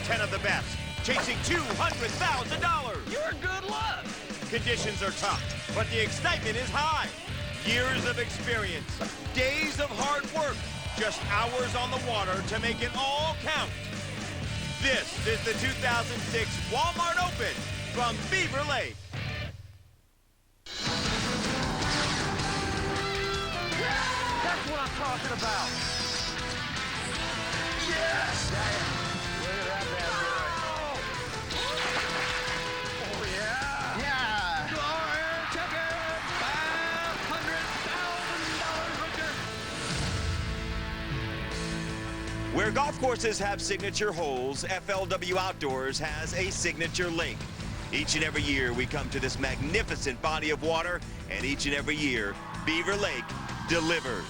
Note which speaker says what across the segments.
Speaker 1: 10 of the best, chasing $200,000.
Speaker 2: You're good luck.
Speaker 1: Conditions are tough, but the excitement is high. Years of experience, days of hard work, just hours on the water to make it all count. This is the 2006 Walmart Open from Beaver Lake.
Speaker 2: That's what I'm talking about. Yes! Look at that bad boy. Oh, yeah! Yeah! Glory chicken! $500,000
Speaker 1: Where golf courses have signature holes, FLW Outdoors has a signature lake. Each and every year we come to this magnificent body of water, and each and every year Beaver Lake delivers.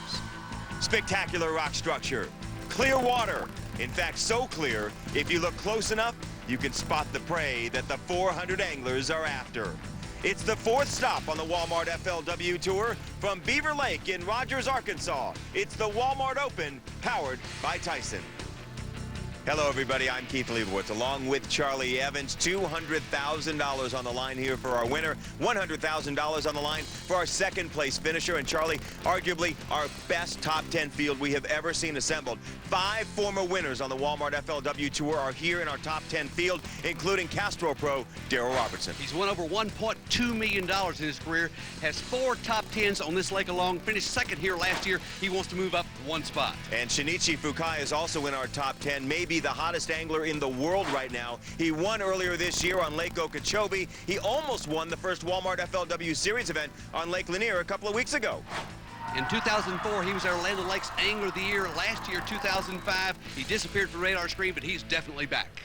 Speaker 1: Spectacular rock structure, clear water. In fact, so clear, if you look close enough, you can spot the prey that the 400 anglers are after. It's the fourth stop on the Walmart FLW Tour from Beaver Lake in Rogers, Arkansas. It's the Walmart Open, powered by Tyson. Hello, everybody. I'm Keith Leibowitz, along with Charlie Evans. $200,000 on the line here for our winner. $100,000 on the line for our second-place finisher. And, Charlie, arguably our best top 10 field we have ever seen assembled. 5 former winners on the Walmart FLW Tour are here in our top 10 field, including Castro pro Darryl Robertson.
Speaker 3: He's won over $1.2 million in his career, has 4 top 10s on this lake alone, finished second here last year. He wants to move up 1 spot.
Speaker 1: And Shinichi Fukae is also in our top 10, maybe the hottest angler in the world right now. He won earlier this year on Lake Okeechobee. He almost won the first Walmart FLW Series event on Lake Lanier a couple of weeks ago.
Speaker 3: In 2004, he was our Land O'Lakes Angler of the Year. Last year, 2005, he disappeared from the radar screen, but he's definitely back.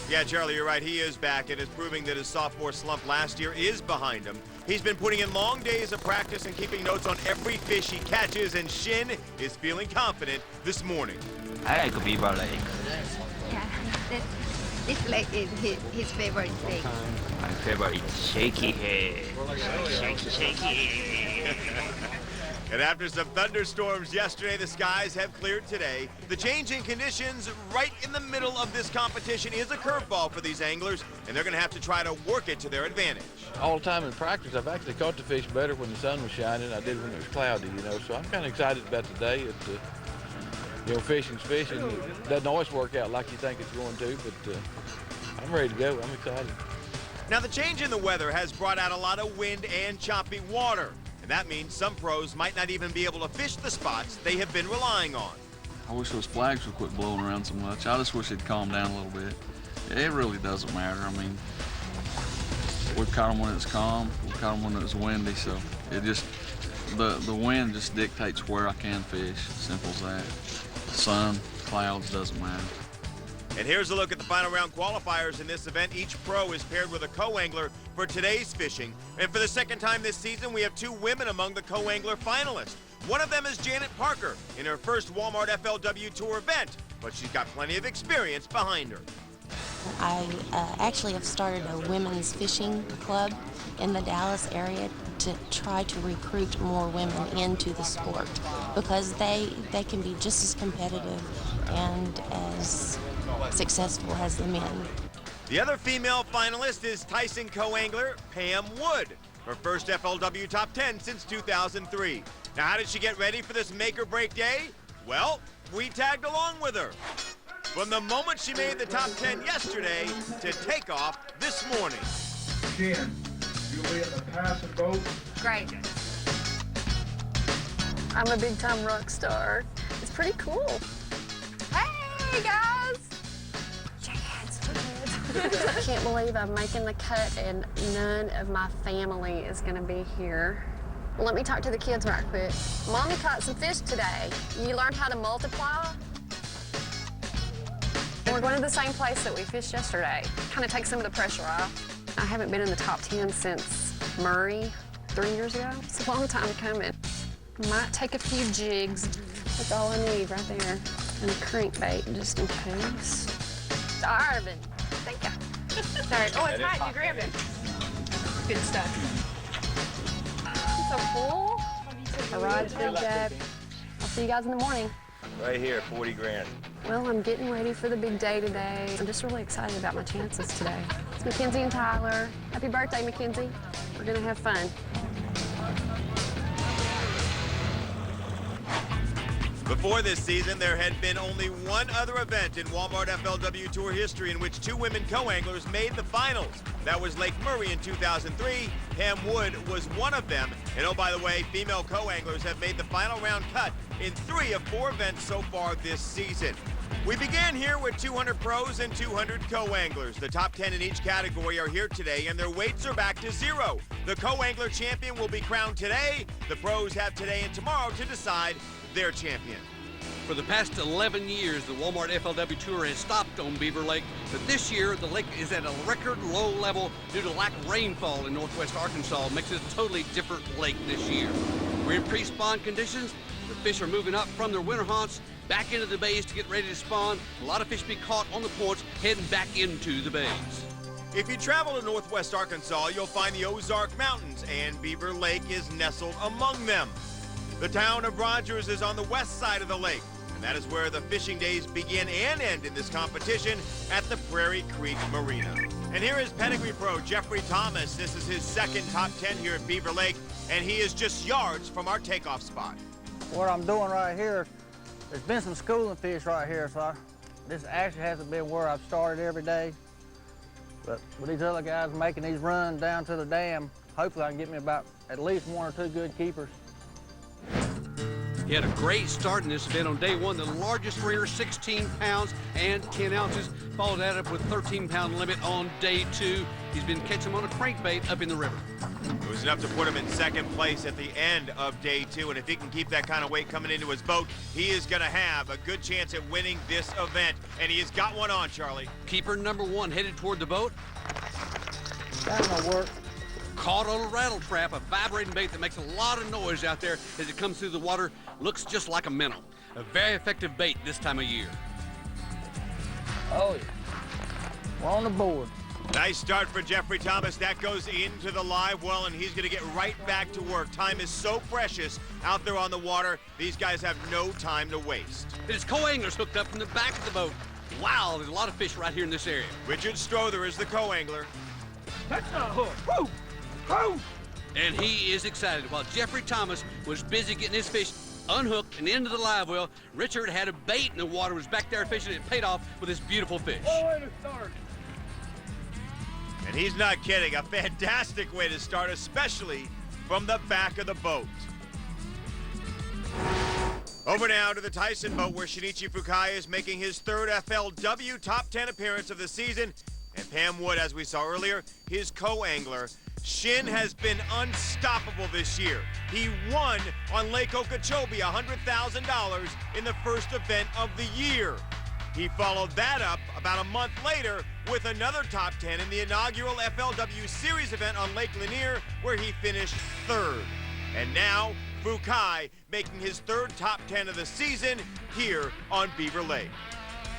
Speaker 1: Yeah, Charlie, you're right. He is back and is proving that his sophomore slump last year is behind him. He's been putting in long days of practice and keeping notes on every fish he catches, and Shin is feeling confident this morning.
Speaker 4: I like Beaver Lake.
Speaker 5: Yeah, this lake is his favorite lake.
Speaker 4: My favorite shaky head. Shaky.
Speaker 1: And after some thunderstorms yesterday, the skies have cleared today. The changing conditions right in the middle of this competition is a curveball for these anglers, and they're going to have to try to work it to their advantage.
Speaker 6: All the time in practice, I've actually caught the fish better when the sun was shining than I did when it was cloudy, you know. So I'm kind of excited about today. You know, fishing's fishing. It doesn't always work out like you think it's going to, but I'm ready to go. I'm excited.
Speaker 1: Now, the change in the weather has brought out a lot of wind and choppy water. And that means some pros might not even be able to fish the spots they have been relying on.
Speaker 7: I wish those flags would quit blowing around so much. I just wish it'd calm down a little bit. It really doesn't matter. I mean, we've caught them when it's calm. We've caught them when it's windy. So it just, the wind just dictates where I can fish. Simple as that. Sun, clouds, doesn't matter.
Speaker 1: And here's a look at the final round qualifiers in this event. Each pro is paired with a co-angler for today's fishing. And for the second time this season, we have 2 women among the co-angler finalists. One of them is Janet Parker in her first Walmart FLW Tour event, but she's got plenty of experience behind her.
Speaker 8: I actually have started a women's fishing club in the Dallas area to try to recruit more women into the sport because they can be just as competitive and as successful as the men.
Speaker 1: The other female finalist is Tyson co-angler Pam Wood, her first FLW Top 10 since 2003. Now, how did she get ready for this make-or-break day? Well, we tagged along with her. From the moment she made the top 10 yesterday to take off this morning.
Speaker 9: Jen, you'll be in the passing boat.
Speaker 5: Great.
Speaker 10: I'm a big-time rock star. It's pretty cool. Hey, guys! I can't believe I'm making the cut and none of my family is going to be here. Well, let me talk to the kids right quick. Mommy caught some fish today. You learned how to multiply? We're going to the same place that we fished yesterday. Kind of take some of the pressure off. I haven't been in the top 10 since Murray 3 years ago. It's a long time coming. Might take a few jigs. That's all I need right there. And a crankbait just in case. Starving. Thank you.
Speaker 5: Sorry. Oh, it's hot. You grabbed it. Good stuff.
Speaker 10: So cool. All right, big dad. I'll see you guys in the morning.
Speaker 4: Right here, 40 grand.
Speaker 10: Well, I'm getting ready for the big day today. I'm just really excited about my chances today. It's Mackenzie and Tyler. Happy birthday, Mackenzie. We're gonna have fun.
Speaker 1: Before this season, there had been only one other event in Walmart FLW Tour history in which two women co-anglers made the finals. That was Lake Murray in 2003. Pam Wood was one of them. And oh, by the way, female co-anglers have made the final round cut in 3 of 4 events so far this season. We began here with 200 pros and 200 co-anglers. The top 10 in each category are here today, and their weights are back to 0. The co-angler champion will be crowned today. The pros have today and tomorrow to decide their champion.
Speaker 3: For the past 11 years, the Walmart FLW Tour has stopped on Beaver Lake, but this year the lake is at a record low level due to lack of rainfall in northwest Arkansas. It makes it a totally different lake this year. We're in pre-spawn conditions. The fish are moving up from their winter haunts back into the bays to get ready to spawn. A lot of fish be caught on the points heading back into the bays.
Speaker 1: If you travel to northwest Arkansas, you'll find the Ozark Mountains, and Beaver Lake is nestled among them. The town of Rogers is on the west side of the lake, and that is where the fishing days begin and end in this competition at the Prairie Creek Marina. And here is pedigree pro Jeffrey Thomas. This is his second top 10 here at Beaver Lake, and he is just yards from our takeoff spot.
Speaker 2: What I'm doing right here, there's been some schooling fish right here, so this actually hasn't been where I've started every day. But with these other guys making these runs down to the dam, hopefully I can get me about at least 1 or 2 good keepers.
Speaker 3: He had a great start in this event on day 1. The largest rear, 16 pounds and 10 ounces. Followed that up with 13-pound limit on day 2. He's been catching them on a crankbait up in the river.
Speaker 1: It was enough to put him in second place at the end of day 2, and if he can keep that kind of weight coming into his boat, he is going to have a good chance at winning this event, and he has got one on, Charlie.
Speaker 3: Keeper number 1 headed toward the boat.
Speaker 2: That don't work.
Speaker 3: Caught on a rattle trap, a vibrating bait that makes a lot of noise out there as it comes through the water. Looks just like a minnow. A very effective bait this time of year.
Speaker 2: Oh, yeah. We're on the board.
Speaker 1: Nice start for Jeffrey Thomas. That goes into the live well, and he's going to get right back to work. Time is so precious out there on the water. These guys have no time to waste.
Speaker 3: His co-anglers hooked up from the back of the boat. Wow, there's a lot of fish right here in this area.
Speaker 1: Richard Strother is the co-angler.
Speaker 2: That's not a hook. Woo! Woo!
Speaker 3: And he is excited. While Jeffrey Thomas was busy getting his fish unhooked and into the live well, Richard had a bait in the water, was back there fishing, and paid off with this beautiful fish.
Speaker 2: Oh, way to start.
Speaker 1: And he's not kidding. A fantastic way to start, especially from the back of the boat. Over now to the Tyson boat, where Shinichi Fukae is making his 3rd FLW top 10 appearance of the season. And Pam Wood, as we saw earlier, his co-angler. Shin has been unstoppable this year. He won on Lake Okeechobee $100,000 in the first event of the year. He followed that up about a month later with another top 10 in the inaugural FLW Series event on Lake Lanier, where he finished 3rd. And now, Fukae making his 3rd top 10 of the season here on Beaver Lake.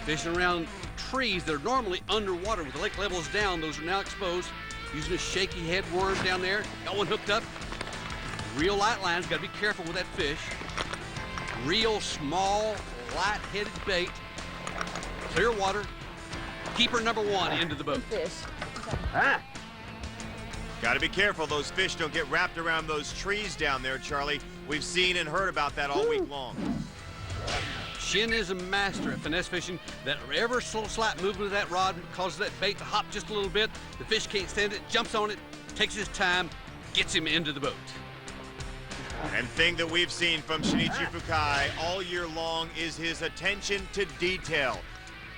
Speaker 3: Fishing around trees that are normally underwater with the lake levels down, those are now exposed. Using a shaky head worm down there. Got one hooked up. Real light lines, gotta be careful with that fish. Real small, light-headed bait. Clear water. Keeper number 1 into the boat.
Speaker 2: Fish. Ah.
Speaker 1: Got to be careful. Those fish don't get wrapped around those trees down there, Charlie. We've seen and heard about that all week long.
Speaker 3: Shin is a master at finesse fishing. That ever so slight movement of that rod causes that bait to hop just a little bit. The fish can't stand it, jumps on it, takes his time, gets him into the boat.
Speaker 1: And thing that we've seen from Shinichi Fukae all year long is his attention to detail.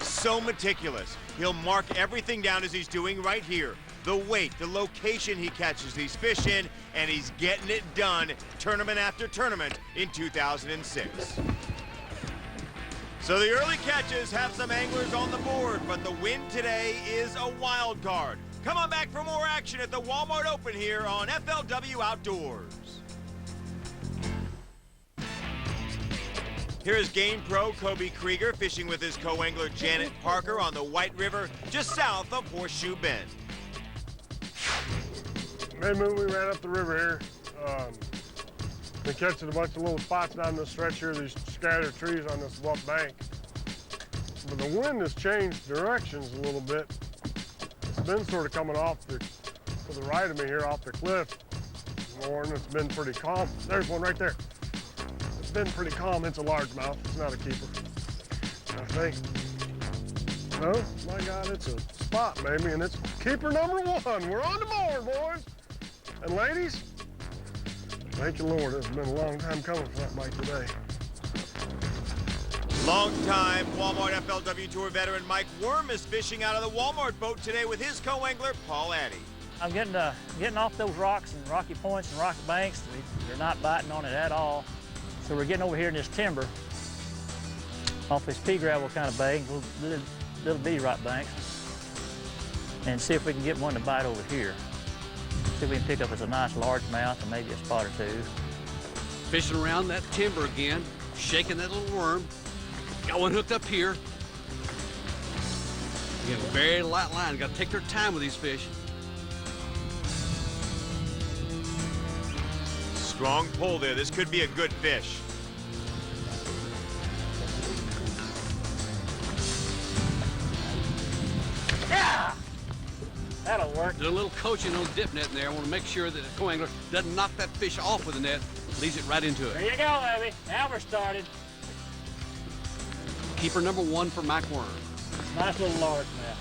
Speaker 1: So meticulous. He'll mark everything down as he's doing right here. The weight, the location he catches these fish in, and he's getting it done tournament after tournament in 2006. So the early catches have some anglers on the board, but the win today is a wild card. Come on back for more action at the Walmart Open here on FLW Outdoors. Here is game pro Kobe Krieger fishing with his co-angler Janet Parker on the White River just south of Horseshoe Bend.
Speaker 11: Main move, we ran up the river here. Been catching a bunch of little spots down this stretch here, these scattered trees on this bluff bank. but the wind has changed directions a little bit. It's been sort of coming off to the right of me here off the cliff more, and it's been pretty calm. There's one right there. It's been pretty calm. It's a largemouth. It's not a keeper, I think. No, my God, it's a spot, baby, and it's keeper number 1. We're on the board, boys and ladies. Thank you, Lord. It's been a long time coming for that bite today.
Speaker 1: Longtime Walmart FLW Tour veteran Mike Worm is fishing out of the Walmart boat today with his co-angler, Paul Addy.
Speaker 2: I'm getting off those rocks and rocky points and rocky banks. They're not biting on it at all. So we're getting over here in this timber, off this pea gravel kind of bank, little bitty rock banks, and see if we can get one to bite over here. See if we can pick up as a nice largemouth and maybe a spot or two.
Speaker 3: Fishing around that timber again, shaking that little worm. Got one hooked up here. Again, very light line. Got to take their time with these fish.
Speaker 1: Strong pull there. This could be a good fish.
Speaker 2: Yeah! That'll work.
Speaker 3: There's a little coaching on the dip net in there. I want to make sure that the co-angler doesn't knock that fish off with the net, leads it right into it.
Speaker 2: There you go, baby. Now we're started.
Speaker 3: Keeper number 1 for Mike Worm.
Speaker 2: Nice little largemouth.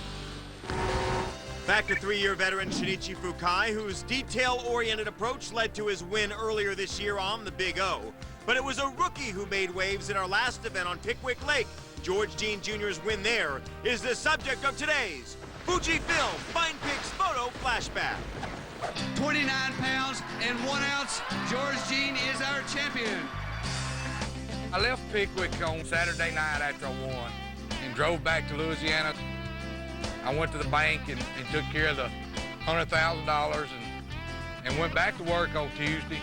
Speaker 1: Back to 3-year veteran Shinichi Fukae, whose detail-oriented approach led to his win earlier this year on the Big O. But it was a rookie who made waves in our last event on Pickwick Lake. George Jean Jr.'s win there is the subject of today's Fujifilm Fine Pigs Photo Flashback.
Speaker 3: 29 pounds and 1 ounce. George Jean is our champion.
Speaker 12: I left Pickwick on Saturday night after I won and drove back to Louisiana. I went to the bank and took care of the $100,000 and went back to work on Tuesday.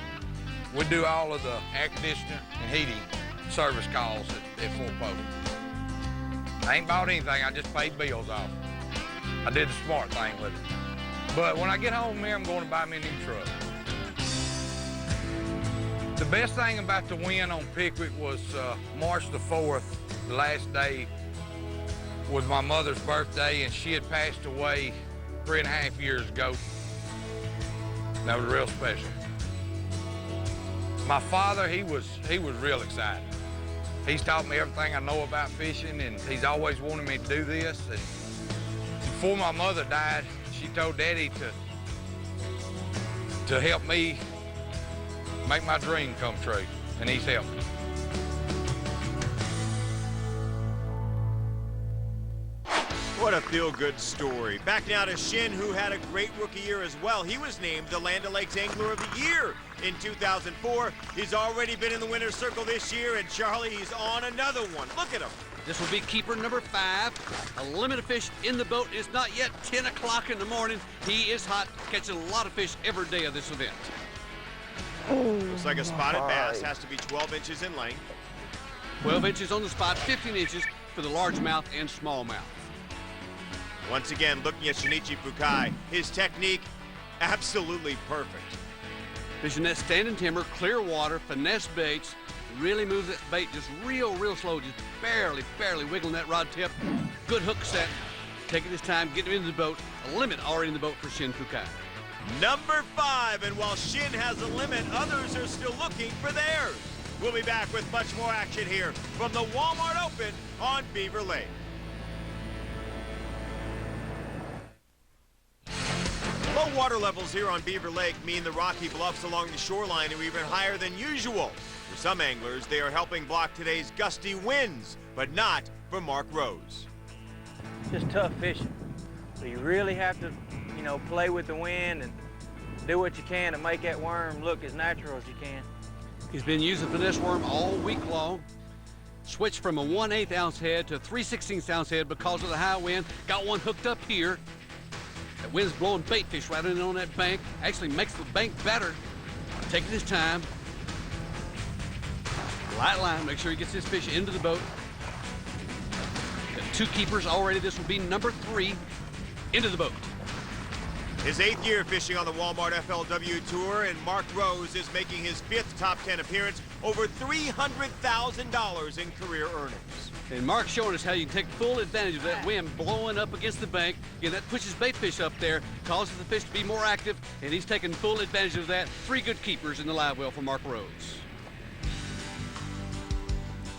Speaker 12: We do all of the air conditioner and heating service calls at Fort Pope. I ain't bought anything, I just paid bills off. I did the smart thing with it. But when I get home here, I'm going to buy me a new truck. The best thing about the win on Pickwick was March the 4th, the last day, was my mother's birthday, and she had passed away 3.5 years ago. That was real special. My father, he was real excited. He's taught me everything I know about fishing, and he's always wanted me to do this. And before my mother died, she told Daddy to help me make my dream come true, and he's helped me.
Speaker 1: What a feel-good story. Back now to Shin, who had a great rookie year as well. He was named the Land O'Lakes Angler of the Year in 2004. He's already been in the winner's circle this year, and Charlie, he's on another one. Look at him.
Speaker 3: This will be keeper number 5. A limit of fish in the boat. It's not yet 10 o'clock in the morning. He is hot, catching a lot of fish every day of this event.
Speaker 1: Looks like a spotted bass. Has to be 12 inches in length.
Speaker 3: 12 inches on the spot, 15 inches for the largemouth and smallmouth.
Speaker 1: Once again, looking at Shinichi Fukae, his technique, absolutely perfect.
Speaker 3: Fishing that standing timber, clear water, finesse baits, really moves that bait just real slow, just barely wiggling that rod tip. Good hook set, taking his time, getting him into the boat. A limit already in the boat for Shin Fukae.
Speaker 1: Number 5, and while Shin has a limit, others are still looking for theirs. We'll be back with much more action here from the Walmart Open on Beaver Lake. Low water levels here on Beaver Lake mean the rocky bluffs along the shoreline are even higher than usual. For some anglers, they are helping block today's gusty winds, but not for Mark Rose.
Speaker 13: Just tough fishing. So you really have to, play with the wind and do what you can to make that worm look as natural as you can.
Speaker 3: He's been using finesse worm all week long. Switched from a 1/8 ounce head to a 3/16 ounce head because of the high wind. Got one hooked up here. That wind's blowing bait fish right in on that bank. Actually makes the bank better. Taking his time. Light line, make sure he gets his fish into the boat. Got 2 keepers already. This will be number 3 into the boat.
Speaker 1: His 8th year fishing on the Walmart FLW Tour, and Mark Rose is making his 5th top 10 appearance, over $300,000 in career earnings.
Speaker 3: And Mark's showing us how you can take full advantage of that wind blowing up against the bank. Again, that pushes bait fish up there, causes the fish to be more active, and he's taking full advantage of that. 3 good keepers in the live well for Mark Rhodes.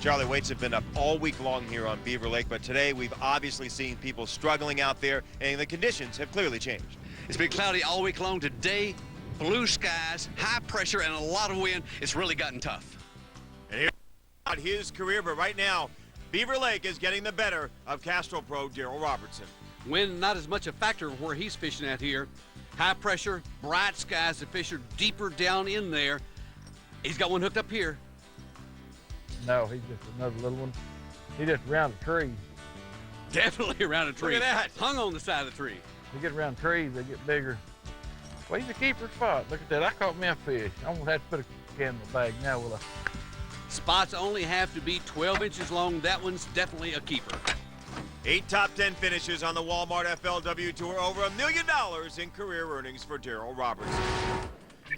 Speaker 1: Charlie, weights have been up all week long here on Beaver Lake, but today we've obviously seen people struggling out there, and the conditions have clearly changed.
Speaker 3: It's been cloudy all week long. Today, blue skies, high pressure, and a lot of wind. It's really gotten tough.
Speaker 1: And here's about his career, but right now, Beaver Lake is getting the better of Castrol Pro Darrell Robertson.
Speaker 3: Wind not as much a factor where he's fishing at here. High pressure, bright skies, the fish are deeper down in there. He's got one hooked up here.
Speaker 6: No, he's just another little one. He just around a tree.
Speaker 3: Definitely around a tree.
Speaker 1: Look at that.
Speaker 3: Hung on the side of the tree.
Speaker 6: You get around trees, they get bigger. Well, he's a keeper spot. Look at that. I caught me a fish. I'm gonna have to put a can in the bag now, will I?
Speaker 3: Spots only have to be 12 inches long. That one's definitely a keeper.
Speaker 1: 8 top 10 finishes on the Walmart FLW Tour, over $1 million in career earnings for Darrell Robertson.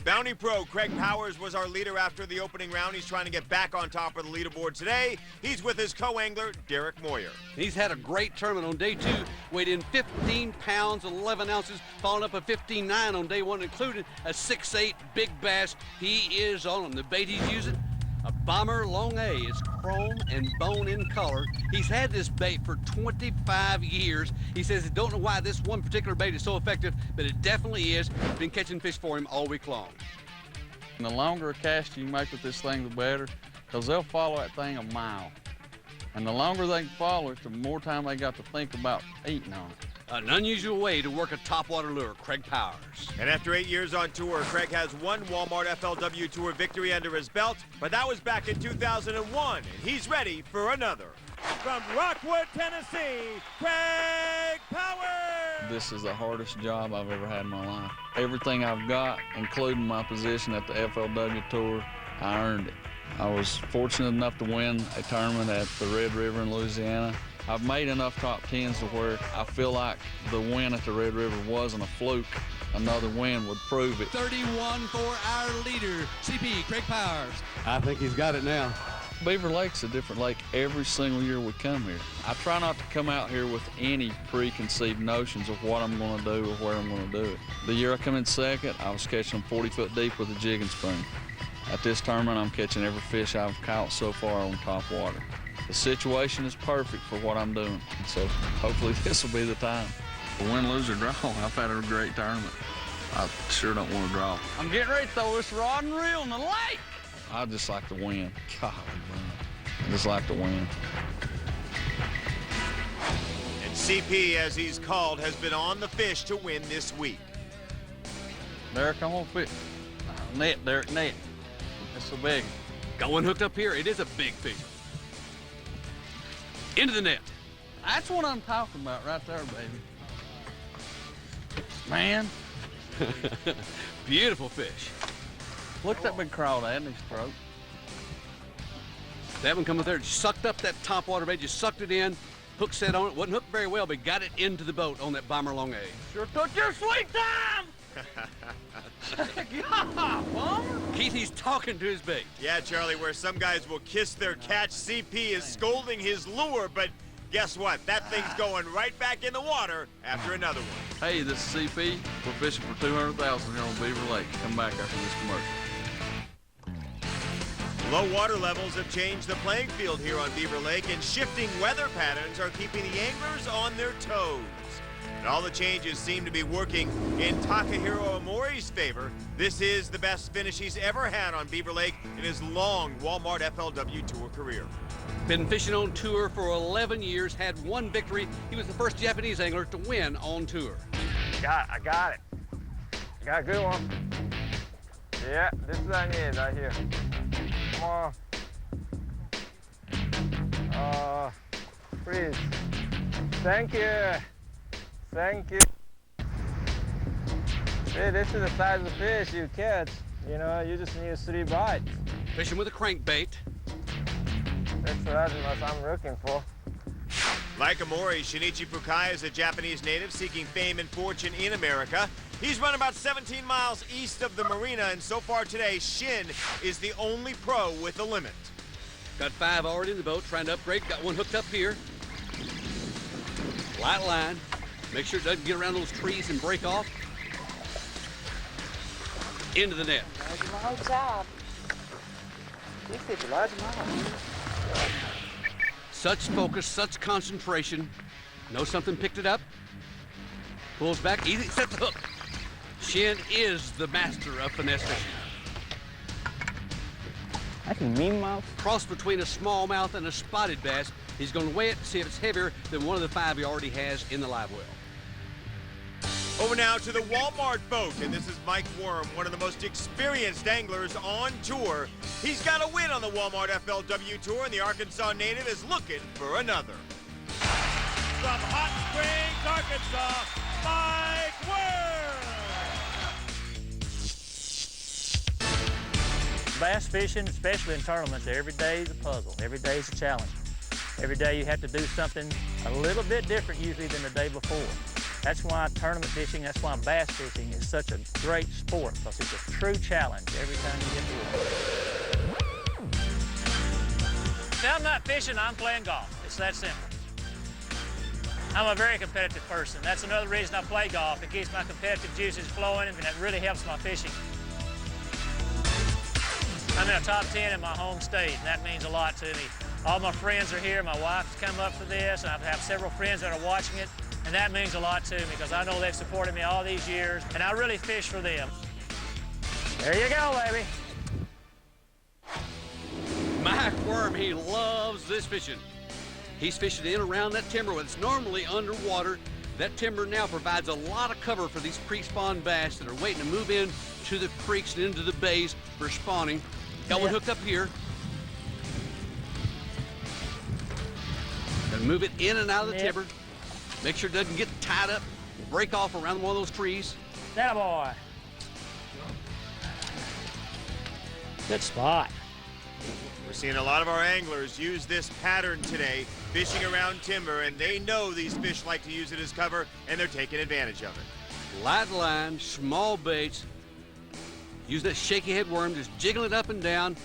Speaker 1: Bounty Pro Craig Powers was our leader after the opening round. He's trying to get back on top of the leaderboard today. He's with his co-angler, Derek Moyer.
Speaker 3: He's had a great tournament on day 2, weighed in 15 pounds, 11 ounces, following up a 15.9 on day 1, including a 6'8" big bass. He is on him. The bait he's using, a Bomber Long A. It's chrome and bone in color. He's had this bait for 25 years. He says he don't know why this one particular bait is so effective, but it definitely is. Been catching fish for him all week long.
Speaker 7: And the longer a cast you make with this thing, the better, because they'll follow that thing a mile. And the longer they can follow it, the more time they got to think about eating on it.
Speaker 3: An unusual way to work a topwater lure, Craig Powers.
Speaker 1: And after 8 years on tour, Craig has one Walmart FLW Tour victory under his belt, but that was back in 2001, and he's ready for another. From Rockwood, Tennessee, Craig Powers!
Speaker 7: This is the hardest job I've ever had in my life. Everything I've got, including my position at the FLW Tour, I earned it. I was fortunate enough to win a tournament at the Red River in Louisiana. I've made enough top 10s to where I feel like the win at the Red River wasn't a fluke. Another win would prove it.
Speaker 3: 31 for our leader, CP Craig Powers. I think he's got it now.
Speaker 7: Beaver Lake's a different lake every single year we come here. I try not to come out here with any preconceived notions of what I'm going to do or where I'm going to do it. The year I come in second, I was catching them 40 foot deep with a jigging spoon. At this tournament, I'm catching every fish I've caught so far on top water. The situation is perfect for what I'm doing, so hopefully this will be the time.
Speaker 6: Win, lose, or draw, I've had a great tournament. I sure don't want to draw.
Speaker 7: I'm getting ready to throw this rod and reel in the lake. I just like to win. Golly, man. I just like to win.
Speaker 1: And CP, as he's called, has been on the fish to win this week.
Speaker 7: Derek, I'm gonna fit. Net, Derek, net. That's so big.
Speaker 3: Got one hooked up here. It is a big fish. Into the net.
Speaker 7: That's what I'm talking about right there, baby. Man.
Speaker 3: Beautiful fish.
Speaker 7: Look at that big crawdad in his throat.
Speaker 3: That one coming there, sucked up that top water bait, just sucked it in, hook set on it. Wasn't hooked very well, but got it into the boat on that Bomber Long A.
Speaker 7: Sure took your sweet time! Yeah, Bomber!
Speaker 3: Keith, he's talking to his bait.
Speaker 1: Yeah, Charlie, where some guys will kiss their catch, CP is scolding his lure, but guess what? That thing's going right back in the water after another one.
Speaker 7: Hey, this is CP. We're fishing for $200,000 here on Beaver Lake. Come back after this commercial.
Speaker 1: Low water levels have changed the playing field here on Beaver Lake, and shifting weather patterns are keeping the anglers on their toes. And all the changes seem to be working in Takahiro Omori's favor. This is the best finish he's ever had on Beaver Lake in his long Walmart FLW Tour career.
Speaker 3: Been fishing on tour for 11 years, had one victory. He was the first Japanese angler to win on tour.
Speaker 13: I got it. I got a good one. Yeah, this is what I need right here. Come on. Please. Thank you. Thank you. Hey, this is the size of the fish you catch. You know, you just need 3 bites.
Speaker 3: Fishing with a crankbait.
Speaker 13: That's what I'm looking for.
Speaker 1: Like Omori, Shinichi Fukae is a Japanese native seeking fame and fortune in America. He's run about 17 miles east of the marina, and so far today, Shin is the only pro with a limit.
Speaker 3: Got 5 already in the boat, trying to upgrade. Got one hooked up here. Light line. Make sure it doesn't get around those trees and break off. Into the net.
Speaker 2: Good job. You fish a large amount.
Speaker 3: Such focus, such concentration. Know something picked it up. Pulls back, easy, set the hook. Shin is the master of finesse fishing.
Speaker 2: I can mean mouth.
Speaker 3: Cross between a smallmouth and a spotted bass. He's going to weigh it to see if it's heavier than one of the 5 he already has in the live well.
Speaker 1: Over now to the Walmart boat, and this is Mike Worm, one of the most experienced anglers on tour. He's got a win on the Walmart FLW Tour, and the Arkansas native is looking for another. From Hot Springs, Arkansas, Mike Worm!
Speaker 2: Bass fishing, especially in tournaments, every day is a puzzle. Every day is a challenge. Every day you have to do something a little bit different usually than the day before. That's why tournament fishing, that's why bass fishing is such a great sport, because it's a true challenge every time you get to it. If I'm not fishing, I'm playing golf. It's that simple. I'm a very competitive person. That's another reason I play golf. It keeps my competitive juices flowing, and it really helps my fishing. I'm in a top 10 in my home state, and that means a lot to me. All my friends are here. My wife's come up for this, and I have several friends that are watching it. And that means a lot to me because I know they've supported me all these years, and I really fish for them. There you go, baby.
Speaker 3: Mike Worm, he loves this fishing. He's fishing in around that timber when it's normally underwater. That timber now provides a lot of cover for these pre-spawn bass that are waiting to move in to the creeks and into the bays for spawning. Got one hooked up here. Gonna move it in and out of the timber. Make sure it doesn't get tied up, break off around one of those trees.
Speaker 2: That boy. Good spot.
Speaker 1: We're seeing a lot of our anglers use this pattern today, fishing around timber, and they know these fish like to use it as cover, and they're taking advantage of it.
Speaker 3: Light line, small baits. Use that shaky head worm, just jiggle it up and down,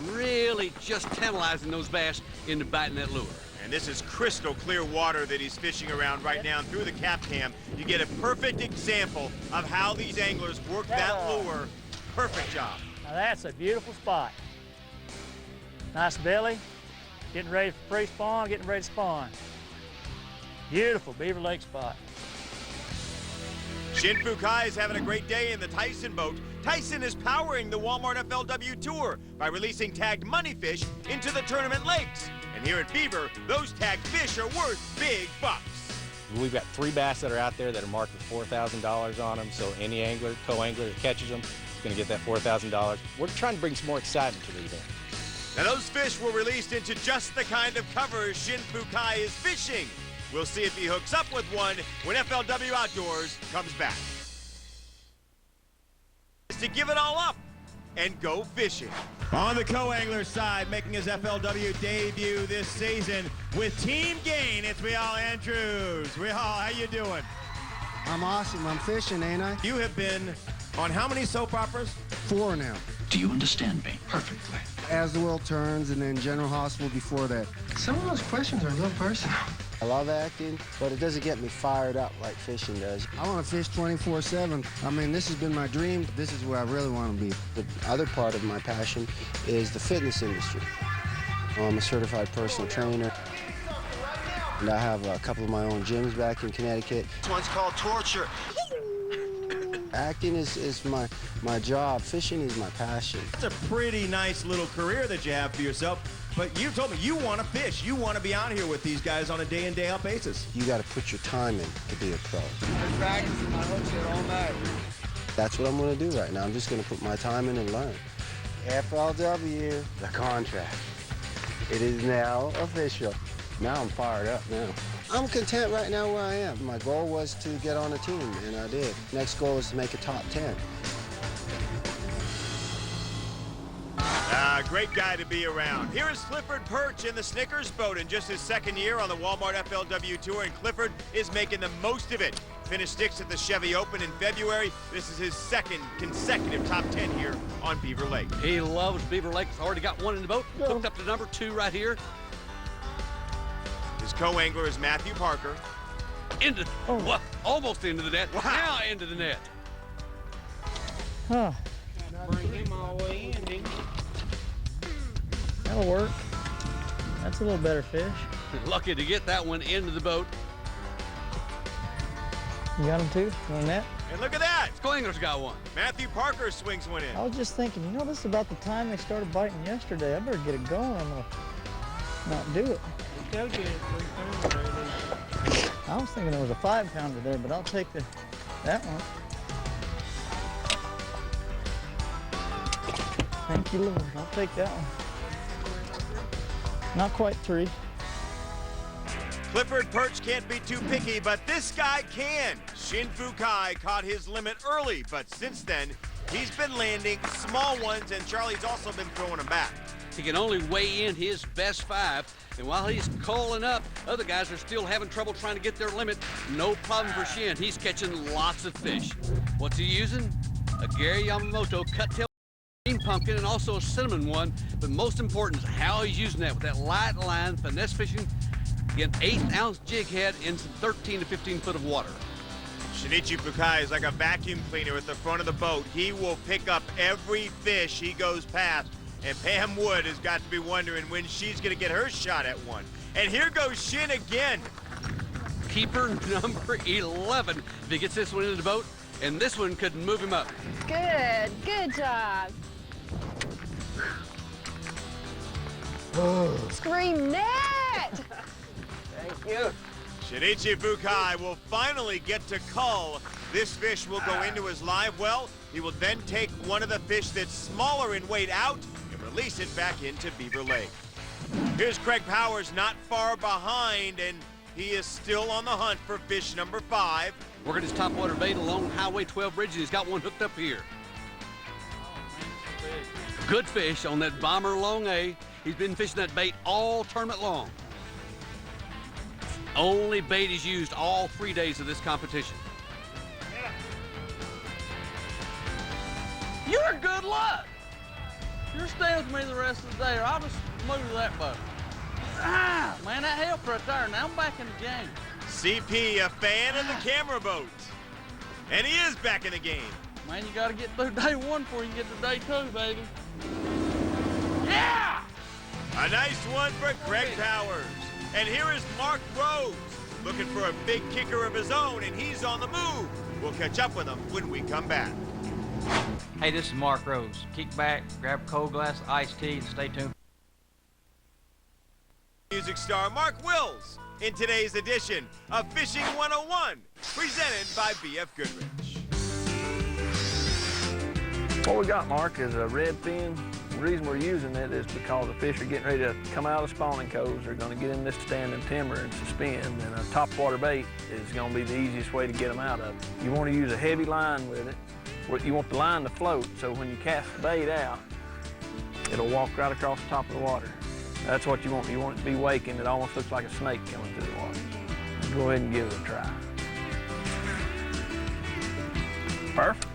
Speaker 3: really just tantalizing those bass into biting that lure.
Speaker 1: And this is crystal clear water that he's fishing around right now. And through the cap cam, you get a perfect example of how these anglers work that lure. Perfect job.
Speaker 2: Now that's a beautiful spot. Nice belly, getting ready for pre-spawn, getting ready to spawn. Beautiful Beaver Lake spot.
Speaker 1: Shinichi Fukae is having a great day in the Tyson boat. Tyson is powering the Walmart FLW Tour by releasing tagged money fish into the tournament lakes. And here at Beaver, those tagged fish are worth big bucks.
Speaker 14: We've got 3 bass that are out there that are marked with $4,000 on them, so any angler, co-angler that catches them is going to get that $4,000. We're trying to bring some more excitement to these things.
Speaker 1: Now those fish were released into just the kind of cover Shinichi Fukae is fishing. We'll see if he hooks up with one when FLW Outdoors comes back. It's to give it all up and go fishing. On the co-angler side, making his FLW debut this season with Team Gain, it's Rial Andrews. Rial, how you doing?
Speaker 15: I'm awesome. I'm fishing, ain't I?
Speaker 1: You have been on how many soap operas?
Speaker 15: 4 now.
Speaker 16: Do you understand me perfectly?
Speaker 15: As the World Turns and then General Hospital before that.
Speaker 16: Some of those questions are a little personal.
Speaker 15: I love acting, but it doesn't get me fired up like fishing does. I want to fish 24/7. I mean, this has been my dream. This is where I really want to be. The other part of my passion is the fitness industry. I'm a certified personal trainer, and I have a couple of my own gyms back in Connecticut.
Speaker 16: This one's called torture.
Speaker 15: Acting is my job. Fishing is my passion.
Speaker 1: That's a pretty nice little career that you have for yourself. But you told me you want to fish. You want to be out here with these guys on a day-in, day-out basis.
Speaker 15: You got to put your time in to be a pro.
Speaker 16: I'm practicing my hook shit all night.
Speaker 15: That's what I'm going to do right now. I'm just going to put my time in and learn. FLW, the contract. It is now official. Now I'm fired up now. I'm content right now where I am. My goal was to get on a team, and I did. Next goal is to make a top 10.
Speaker 1: Great great guy to be around. Here is Clifford Perch in the Snickers boat in just his second year on the Walmart FLW Tour, and Clifford is making the most of it. Finished 6th at the Chevy Open in February. This is his second consecutive top 10 here on Beaver Lake.
Speaker 3: He loves Beaver Lake. He's already got one in the boat. Hooked up to number 2 right here.
Speaker 1: His co-angler is Matthew Parker.
Speaker 3: Almost into the net. Wow. Now into the net.
Speaker 13: Huh. Bring him all the way in, didn't you? That'll work. That's a little better fish.
Speaker 3: Lucky to get that one into the boat.
Speaker 13: You got him too? On the net?
Speaker 1: And look at that!
Speaker 3: Co-angler's got one.
Speaker 1: Matthew Parker swings one in.
Speaker 13: I was just thinking, you know, this is about the time they started biting yesterday. I better get it going. I'm gonna not do it. I was thinking there was a 5-pounder there, but I'll take that one. Thank you, Lord. I'll take that one. Not quite 3.
Speaker 1: Clifford Perch can't be too picky, but this guy can. Shin Fukae caught his limit early, but since then, he's been landing small ones, and Charlie's also been throwing them back.
Speaker 3: He can only weigh in his best 5, and while he's calling up, other guys are still having trouble trying to get their limit. No problem for Shin. He's catching lots of fish. What's he using? A Gary Yamamoto cut-tail green pumpkin and also a cinnamon one, but most important is how he's using that with that light line, finesse fishing, get an 1/8-ounce jig head into 13 to 15 foot of water.
Speaker 1: Shinichi Fukae is like a vacuum cleaner at the front of the boat. He will pick up every fish he goes past. And Pam Wood has got to be wondering when she's going to get her shot at one. And here goes Shin again.
Speaker 3: Keeper number 11 if he gets this one into the boat, and this one could move him up.
Speaker 10: Good job. Scream net!
Speaker 13: Thank you.
Speaker 1: Shinichi Fukae will finally get to cull. This fish will go into his live well. He will then take one of the fish that's smaller in weight out and release it back into Beaver Lake. Here's Craig Powers not far behind, and he is still on the hunt for fish number 5.
Speaker 3: Working his topwater bait along Highway 12 bridge, and he's got one hooked up here. Good fish on that Bomber Long A. He's been fishing that bait all tournament long. Only bait is used all 3 days of this competition.
Speaker 17: You're good luck. You're staying with me the rest of the day, or I'll just move to that boat. Ah, man, that helped right there. Now I'm back in the game.
Speaker 1: CP, a fan of the camera boat. And he is back in the game.
Speaker 17: Man, you got to get through day 1 before you get to day 2, baby. Yeah!
Speaker 1: A nice one for Craig Powers. And here is Mark Rose, looking for a big kicker of his own, and he's on the move. We'll catch up with him when we come back.
Speaker 18: Hey, this is Mark Rose. Kick back, grab a cold glass of iced tea, and stay tuned.
Speaker 1: Music star Mark Wills in today's edition of Fishing 101, presented by BF Goodrich.
Speaker 13: What we got, Mark, is a red fin. The reason we're using it is because the fish are getting ready to come out of the spawning coves. They're going to get in this standing timber and suspend, and a topwater bait is going to be the easiest way to get them out of it. You want to use a heavy line with it. You want the line to float, so when you cast the bait out, it'll walk right across the top of the water. That's what you want. You want it to be waking. It almost looks like a snake coming through the water. Go ahead and give it a try. Perfect.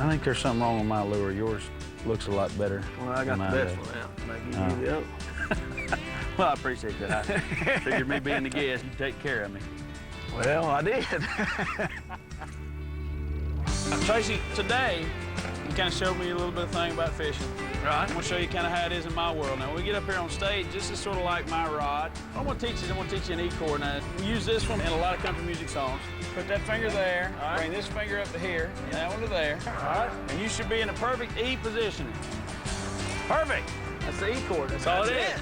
Speaker 19: I think there's something wrong with my lure. Yours looks a lot better.
Speaker 13: Well, I got the best one out. Maybe you give it up.
Speaker 19: Well, I appreciate that. I figured me being the guest, you'd take care of me.
Speaker 13: Well, I did.
Speaker 19: Tracy, today, you kind of showed me a little bit of thing about fishing.
Speaker 13: Right.
Speaker 19: I'm going to show you kind of how it is in my world. Now, when we get up here on stage, this is sort of like my rod. What I'm going to teach you an E-chord. Now, we use this one in a lot of country music songs. Put that finger there, bring this finger up to here, and that one to there. All right. And you should be in a perfect E positioning. Perfect.
Speaker 13: That's the E-chord.
Speaker 19: That's all it is.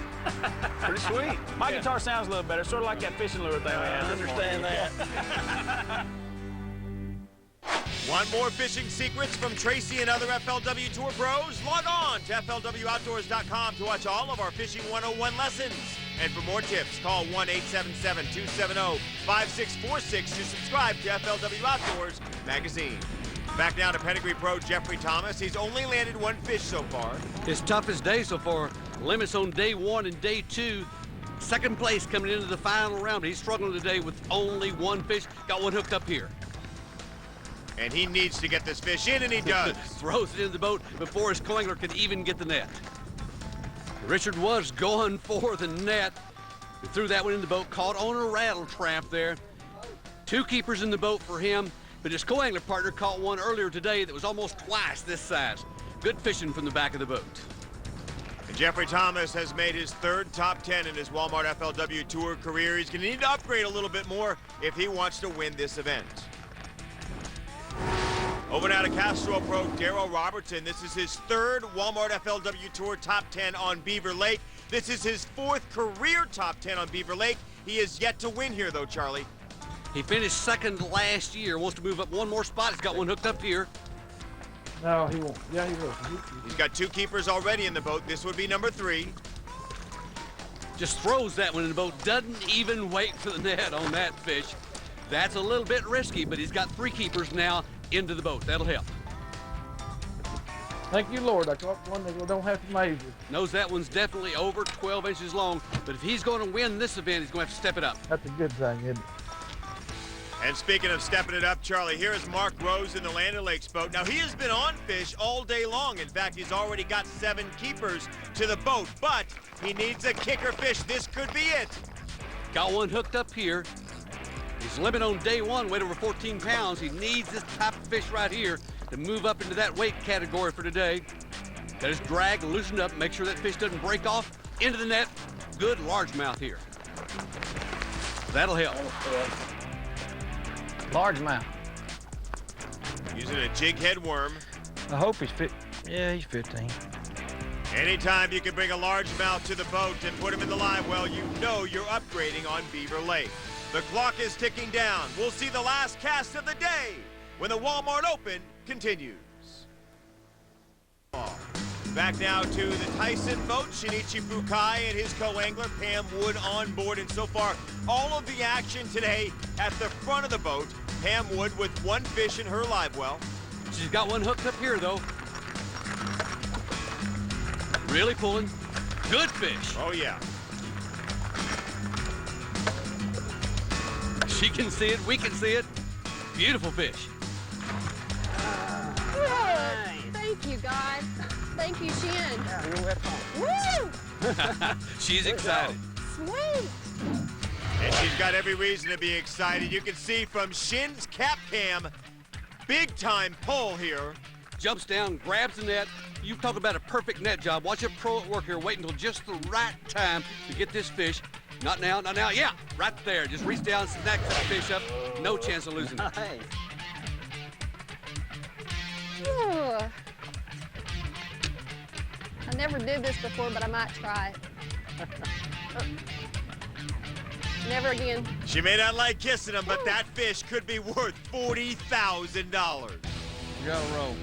Speaker 13: Pretty sweet.
Speaker 19: My guitar sounds a little better, sort of like that fishing lure thing we had.
Speaker 13: I understand that.
Speaker 1: Want more fishing secrets from Tracy and other FLW Tour pros? Log on to FLWOutdoors.com to watch all of our Fishing 101 lessons. And for more tips, call 1-877-270-5646 to subscribe to FLW Outdoors magazine. Back now to pedigree pro Jeffrey Thomas. He's only landed one fish so far.
Speaker 3: His toughest day so far. Limits on day 1 and day 2. Second place coming into the final round. He's struggling today with only one fish. Got one hooked up here.
Speaker 1: And he needs to get this fish in, and he does.
Speaker 3: Throws it in the boat before his co-angler can even get the net. Richard was going for the net. He threw that one in the boat, caught on a rattle trap there. 2 keepers in the boat for him, but his co-angler partner caught one earlier today that was almost twice this size. Good fishing from the back of the boat.
Speaker 1: And Jeffrey Thomas has made his 3rd top 10 in his Walmart FLW Tour career. He's going to need to upgrade a little bit more if he wants to win this event. Over now to Castro pro Darryl Robertson. This is his 3rd Walmart FLW Tour top 10 on Beaver Lake. This is his 4th career top 10 on Beaver Lake. He is yet to win here, though, Charlie.
Speaker 3: He finished 2nd last year. Wants to move up one more spot. He's got one hooked up here.
Speaker 11: No, he won't. Yeah, he will.
Speaker 1: He's got 2 keepers already in the boat. This would be number 3.
Speaker 3: Just throws that one in the boat. Doesn't even wait for the net on that fish. That's a little bit risky, but he's got 3 keepers now into the boat. That'll help.
Speaker 11: Thank you, Lord. I caught one that don't have to measure.
Speaker 3: Knows that one's definitely over 12 inches long, but if he's going to win this event, he's going to have to step it up.
Speaker 11: That's a good thing, isn't it?
Speaker 1: And speaking of stepping it up, Charlie, here is Mark Rose in the Land O'Lakes boat. Now, he has been on fish all day long. In fact, he's already got 7 keepers to the boat, but he needs a kicker fish. This could be it.
Speaker 3: Got one hooked up here. His limit on day 1, weight over 14 pounds. He needs this type of fish right here to move up into that weight category for today. Got his drag loosened up, make sure that fish doesn't break off into the net. Good largemouth here. That'll help.
Speaker 2: Largemouth.
Speaker 1: Using a jig head worm.
Speaker 2: I hope he's fit. Yeah, he's 15.
Speaker 1: Anytime you can bring a largemouth to the boat and put him in the live well, you know you're upgrading on Beaver Lake. The clock is ticking down. We'll see the last cast of the day when the Walmart Open continues. Back now to the Tyson boat. Shinichi Fukae and his co-angler Pam Wood on board. And so far, all of the action today at the front of the boat. Pam Wood with 1 fish in her live well.
Speaker 3: She's got one hooked up here, though. Really pulling. Good fish.
Speaker 1: Oh, yeah.
Speaker 3: She can see it. We can see it. Beautiful fish.
Speaker 10: Thank you, guys. Thank you, Shin.
Speaker 2: Yeah, you're welcome.
Speaker 10: Woo!
Speaker 3: She's excited.
Speaker 10: Sweet.
Speaker 1: And she's got every reason to be excited. You can see from Shin's cap cam, big time pull here.
Speaker 3: Jumps down, grabs the net. You talk about a perfect net job. Watch a pro at work here. Wait until just the right time to get this fish. Not now, not now. Yeah, right there. Just reach down, snag that fish up. No chance of losing it.
Speaker 2: Hey.
Speaker 10: Ooh. I never did this before, but I might try it. Never again.
Speaker 1: She may not like kissing him, but that fish could be worth $40,000.
Speaker 3: You gotta roll.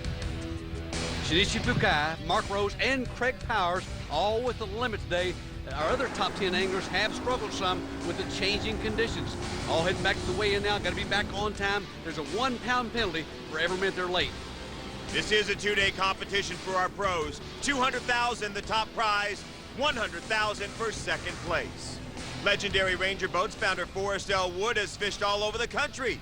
Speaker 3: Shinichi Fukae, Mark Rose, and Craig Powers, all with the limit today. Our other top 10 anglers have struggled some with the changing conditions. All heading back to the weigh-in now. Got to be back on time. There's a 1-pound penalty for every minute they're late.
Speaker 1: This is a 2-day competition for our pros. $200,000 the top prize, $100,000 for 2nd place. Legendary Ranger Boats founder Forrest L. Wood has fished all over the country.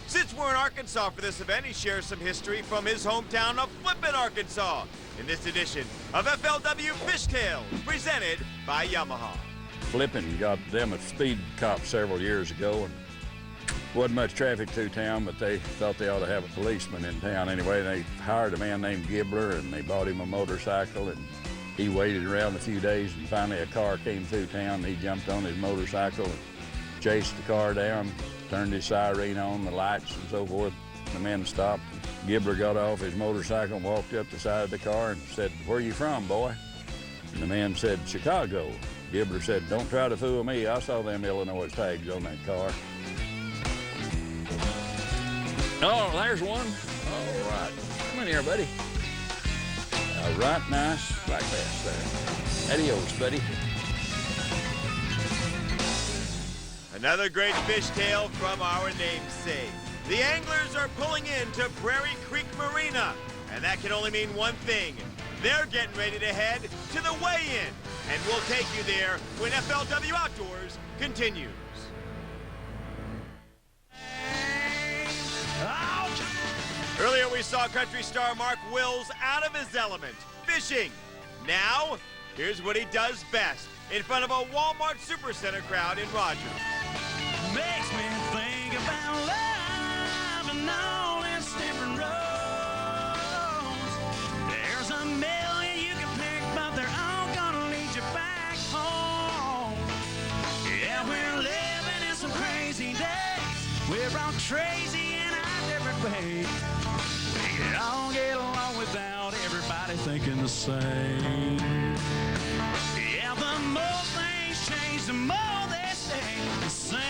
Speaker 1: Since we're in Arkansas for this event, he shares some history from his hometown of Flippin, Arkansas, in this edition of FLW Fishtails, presented by Yamaha.
Speaker 20: Flippin got them a speed cop several years ago, and wasn't much traffic through town, but they thought they ought to have a policeman in town anyway. They hired a man named Gibbler, and they bought him a motorcycle, and he waited around a few days, and finally a car came through town, and he jumped on his motorcycle and chased the car down, turned his siren on, the lights and so forth. The men stopped. Gibbler got off his motorcycle and walked up the side of the car and said, "Where you from, boy?" And the man said, "Chicago." Gibbler said, "Don't try to fool me. I saw them Illinois tags on that car." Oh, there's one. All right. Come in here, buddy. Right, nice, like that there. Adios, buddy.
Speaker 1: Another great fish tale from our namesake. The anglers are pulling into Prairie Creek Marina, and that can only mean one thing. They're getting ready to head to the weigh-in, and we'll take you there when FLW Outdoors continues. Earlier we saw country star Mark Wills out of his element, fishing. Now, here's what he does best in front of a Walmart Supercenter crowd in Rogers.
Speaker 21: Makes me think about love and all its different roads. There's a million you can pick, but they're all gonna lead you back home. Yeah, we're living in some crazy days. We're all crazy in our different ways. We can all get along without everybody thinking the same. Yeah, the more things change, the more they stay the same.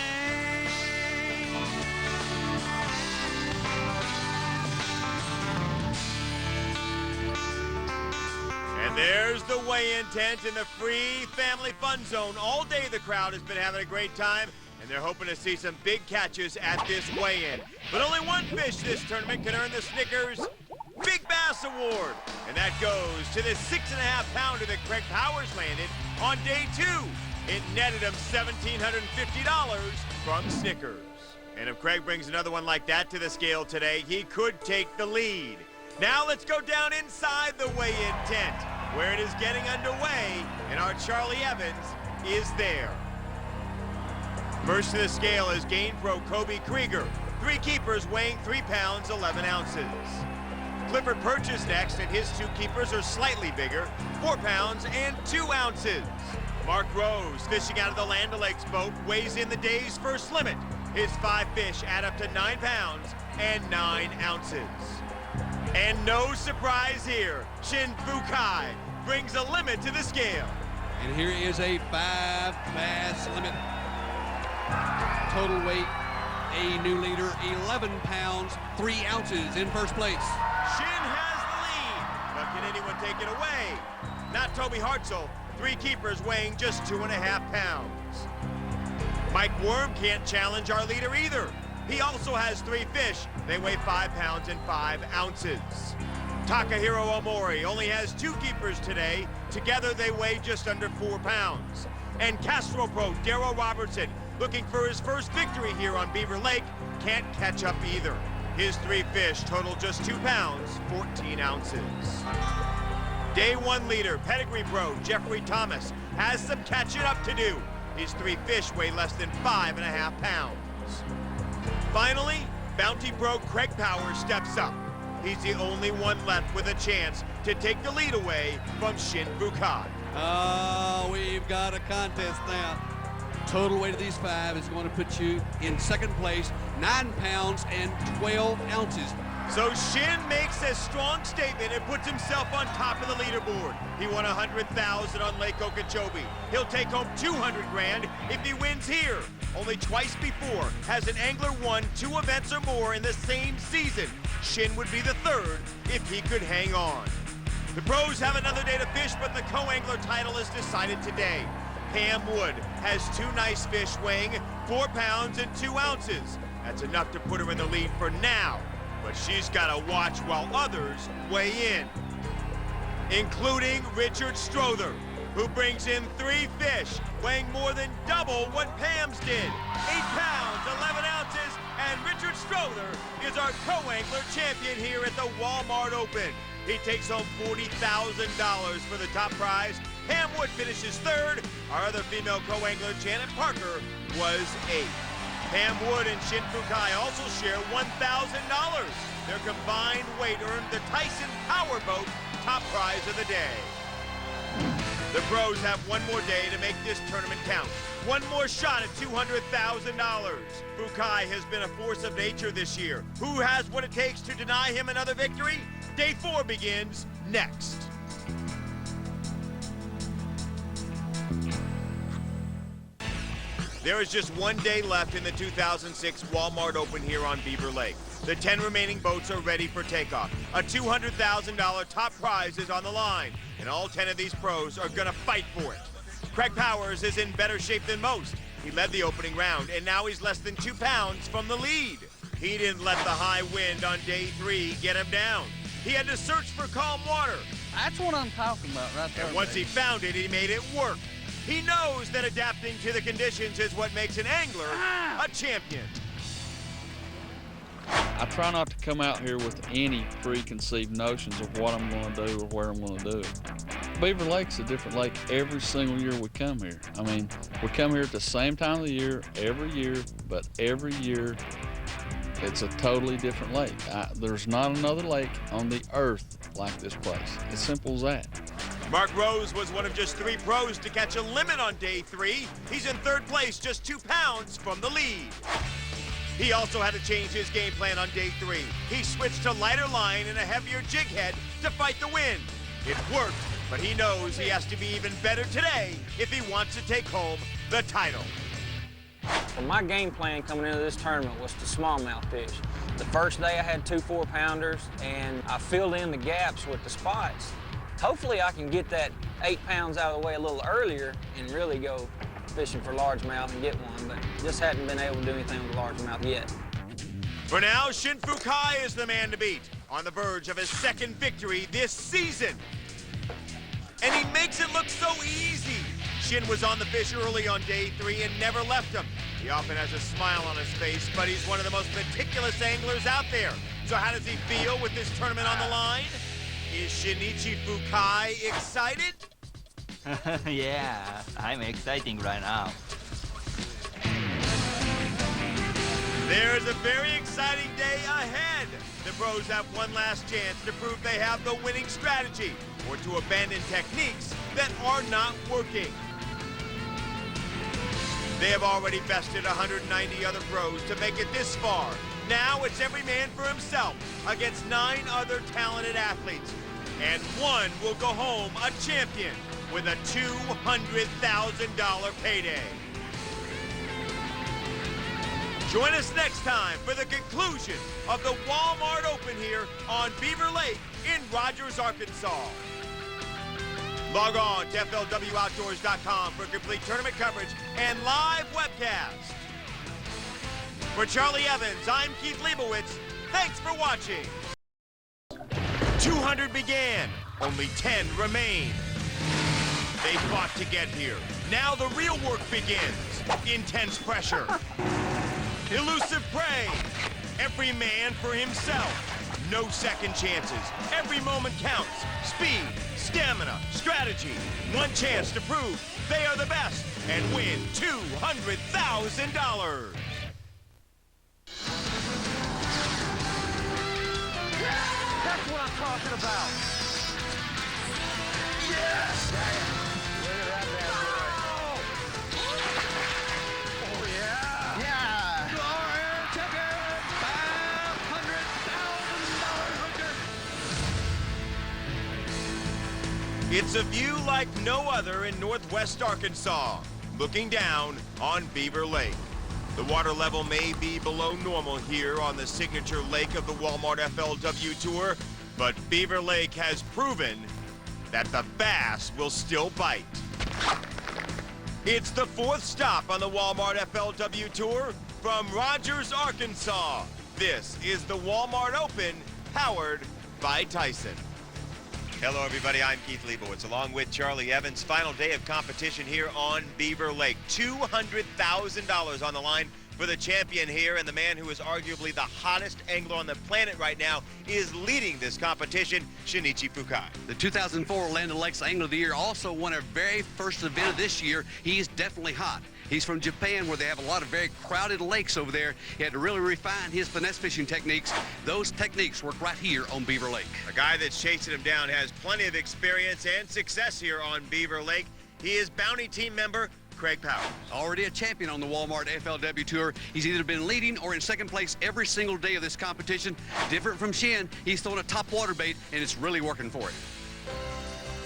Speaker 1: And there's the weigh-in tent in the free family fun zone. All day the crowd has been having a great time, and they're hoping to see some big catches at this weigh-in. But only one fish this tournament can earn the Snickers Big Bass Award, and that goes to the 6.5-pounder that Craig Powers landed on day 2. It netted him $1,750 from Snickers. And if Craig brings another one like that to the scale today, he could take the lead. Now let's go down inside the weigh-in tent, where it is getting underway, and our Charlie Evans is there. First to the scale is Gain Pro Kobe Krieger. 3 keepers weighing 3 pounds, 11 ounces. Clifford Purchase next, and his 2 keepers are slightly bigger, 4 pounds and 2 ounces. Mark Rose, fishing out of the Land O'Lakes boat, weighs in the day's first limit. His 5 fish add up to 9 pounds and 9 ounces. And no surprise here, Shinichi Fukae brings a limit to the scale.
Speaker 3: And here is a 5 bass limit. Total weight, a new leader, 11 pounds, 3 ounces in first place.
Speaker 1: Shin has the lead, but can anyone take it away? Not Toby Hartzell, 3 keepers weighing just 2.5 pounds. Mike Worm can't challenge our leader either. He also has 3 fish. They weigh 5 pounds and 5 ounces. Takahiro Omori only has 2 keepers today. Together they weigh just under 4 pounds. And Castro Pro Darryl Robertson, looking for his first victory here on Beaver Lake, can't catch up either. His 3 fish total just 2 pounds, 14 ounces. Day 1 leader, Pedigree Pro Jeffrey Thomas, has some catching up to do. His 3 fish weigh less than 5.5 pounds. Finally, Bounty Pro Craig Powers steps up. He's the only one left with a chance to take the lead away from Shinichi Fukae.
Speaker 3: Oh, we've got a contest now. Total weight of these 5 is going to put you in second place, 9 pounds and 12 ounces.
Speaker 1: So Shin makes a strong statement and puts himself on top of the leaderboard. He won $100,000 on Lake Okeechobee. He'll take home $200 grand if he wins here. Only twice before has an angler won 2 events or more in the same season. Shin would be the 3rd if he could hang on. The pros have another day to fish, but the co-angler title is decided today. Pam Wood has 2 nice fish weighing 4 pounds and 2 ounces. That's enough to put her in the lead for now, but she's got to watch while others weigh in, including Richard Strother, who brings in 3 fish weighing more than double what Pam's did. 8 pounds, 11 ounces, and Richard Strother is our co-angler champion here at the Walmart Open. He takes home $40,000 for the top prize. Pam Wood finishes 3rd. Our other female co-angler, Janet Parker, was 8th. Pam Wood and Shinichi Fukae also share $1,000. Their combined weight earned the Tyson Powerboat top prize of the day. The pros have one more day to make this tournament count. One more shot at $200,000. Fukae has been a force of nature this year. Who has what it takes to deny him another victory? Day 4 begins next. There is just one day left in the 2006 Walmart Open here on Beaver Lake. The 10 remaining boats are ready for takeoff. A $200,000 top prize is on the line, and all 10 of these pros are gonna fight for it. Craig Powers is in better shape than most. He led the opening round, and now he's less than 2 pounds from the lead. He didn't let the high wind on day 3 get him down. He had to search for calm water.
Speaker 17: That's what I'm talking about right there.
Speaker 1: And once he found it, he made it work. He knows that adapting to the conditions is what makes an angler a champion.
Speaker 6: I try not to come out here with any preconceived notions of what I'm going to do or where I'm going to do it. Beaver Lake's a different lake every single year we come here. I mean, we come here at the same time of the year, but every year it's a totally different lake. There's not another lake on the earth like this place. It's simple as that.
Speaker 1: Mark Rose was one of just 3 pros to catch a limit on day 3. He's in 3rd place, just 2 pounds from the lead. He also had to change his game plan on day 3. He switched to lighter line and a heavier jig head to fight the wind. It worked, but he knows he has to be even better today if he wants to take home the title.
Speaker 13: Well, my game plan coming into this tournament was to smallmouth fish. The first day I had 2 4-pounders, and I filled in the gaps with the spots. Hopefully I can get that 8 pounds out of the way a little earlier and really go fishing for largemouth and get one, but just hadn't been able to do anything with largemouth yet.
Speaker 1: For now, Shinichi Fukae is the man to beat, on the verge of his 2nd victory this season. And he makes it look so easy. Shin was on the fish early on day 3 and never left him. He often has a smile on his face, but he's one of the most meticulous anglers out there. So how does he feel with this tournament on the line? Is Shinichi Fukae excited?
Speaker 4: Yeah, I'm exciting right now.
Speaker 1: There's a very exciting day ahead. The pros have one last chance to prove they have the winning strategy or to abandon techniques that are not working. They have already bested 190 other pros to make it this far. Now it's every man for himself against 9 other talented athletes. And one will go home a champion with a $200,000 payday. Join us next time for the conclusion of the Walmart Open here on Beaver Lake in Rogers, Arkansas. Log on to FLWOutdoors.com for complete tournament coverage and live webcast. For Charlie Evans, I'm Keith Leibowitz. Thanks for watching. 200 began, only 10 remain. They fought to get here. Now the real work begins. Intense pressure. Elusive prey. Every man for himself. No second chances. Every moment counts. Speed, stamina, strategy. One chance to prove they are the best and win $200,000.
Speaker 16: That's what I'm talking about. Yes! Look at that bad boy. Oh, yeah. Yeah. You are our champion. $500,000 hooker.
Speaker 1: It's a view like no other in northwest Arkansas, looking down on Beaver Lake. The water level may be below normal here on the signature lake of the Walmart FLW Tour, but Beaver Lake has proven that the bass will still bite. It's the 4th stop on the Walmart FLW Tour from Rogers, Arkansas. This is the Walmart Open, powered by Tyson. Hello, everybody. I'm Keith Leibowitz, along with Charlie Evans. Final day of competition here on Beaver Lake. $200,000 on the line for the champion here, and the man who is arguably the hottest angler on the planet right now is leading this competition, Shinichi Fukae.
Speaker 3: The 2004 Orlando Lakes Angler of the Year also won our very first event of this year. He's definitely hot. He's from Japan, where they have a lot of very crowded lakes over there. He had to really refine his finesse fishing techniques. Those techniques work right here on Beaver Lake.
Speaker 1: A guy that's chasing him down has plenty of experience and success here on Beaver Lake. He is Bounty team member Craig Powers.
Speaker 3: Already a champion on the Walmart FLW Tour. He's either been leading or in 2nd place every single day of this competition. Different from Shin, he's throwing a top water bait, and it's really working for him.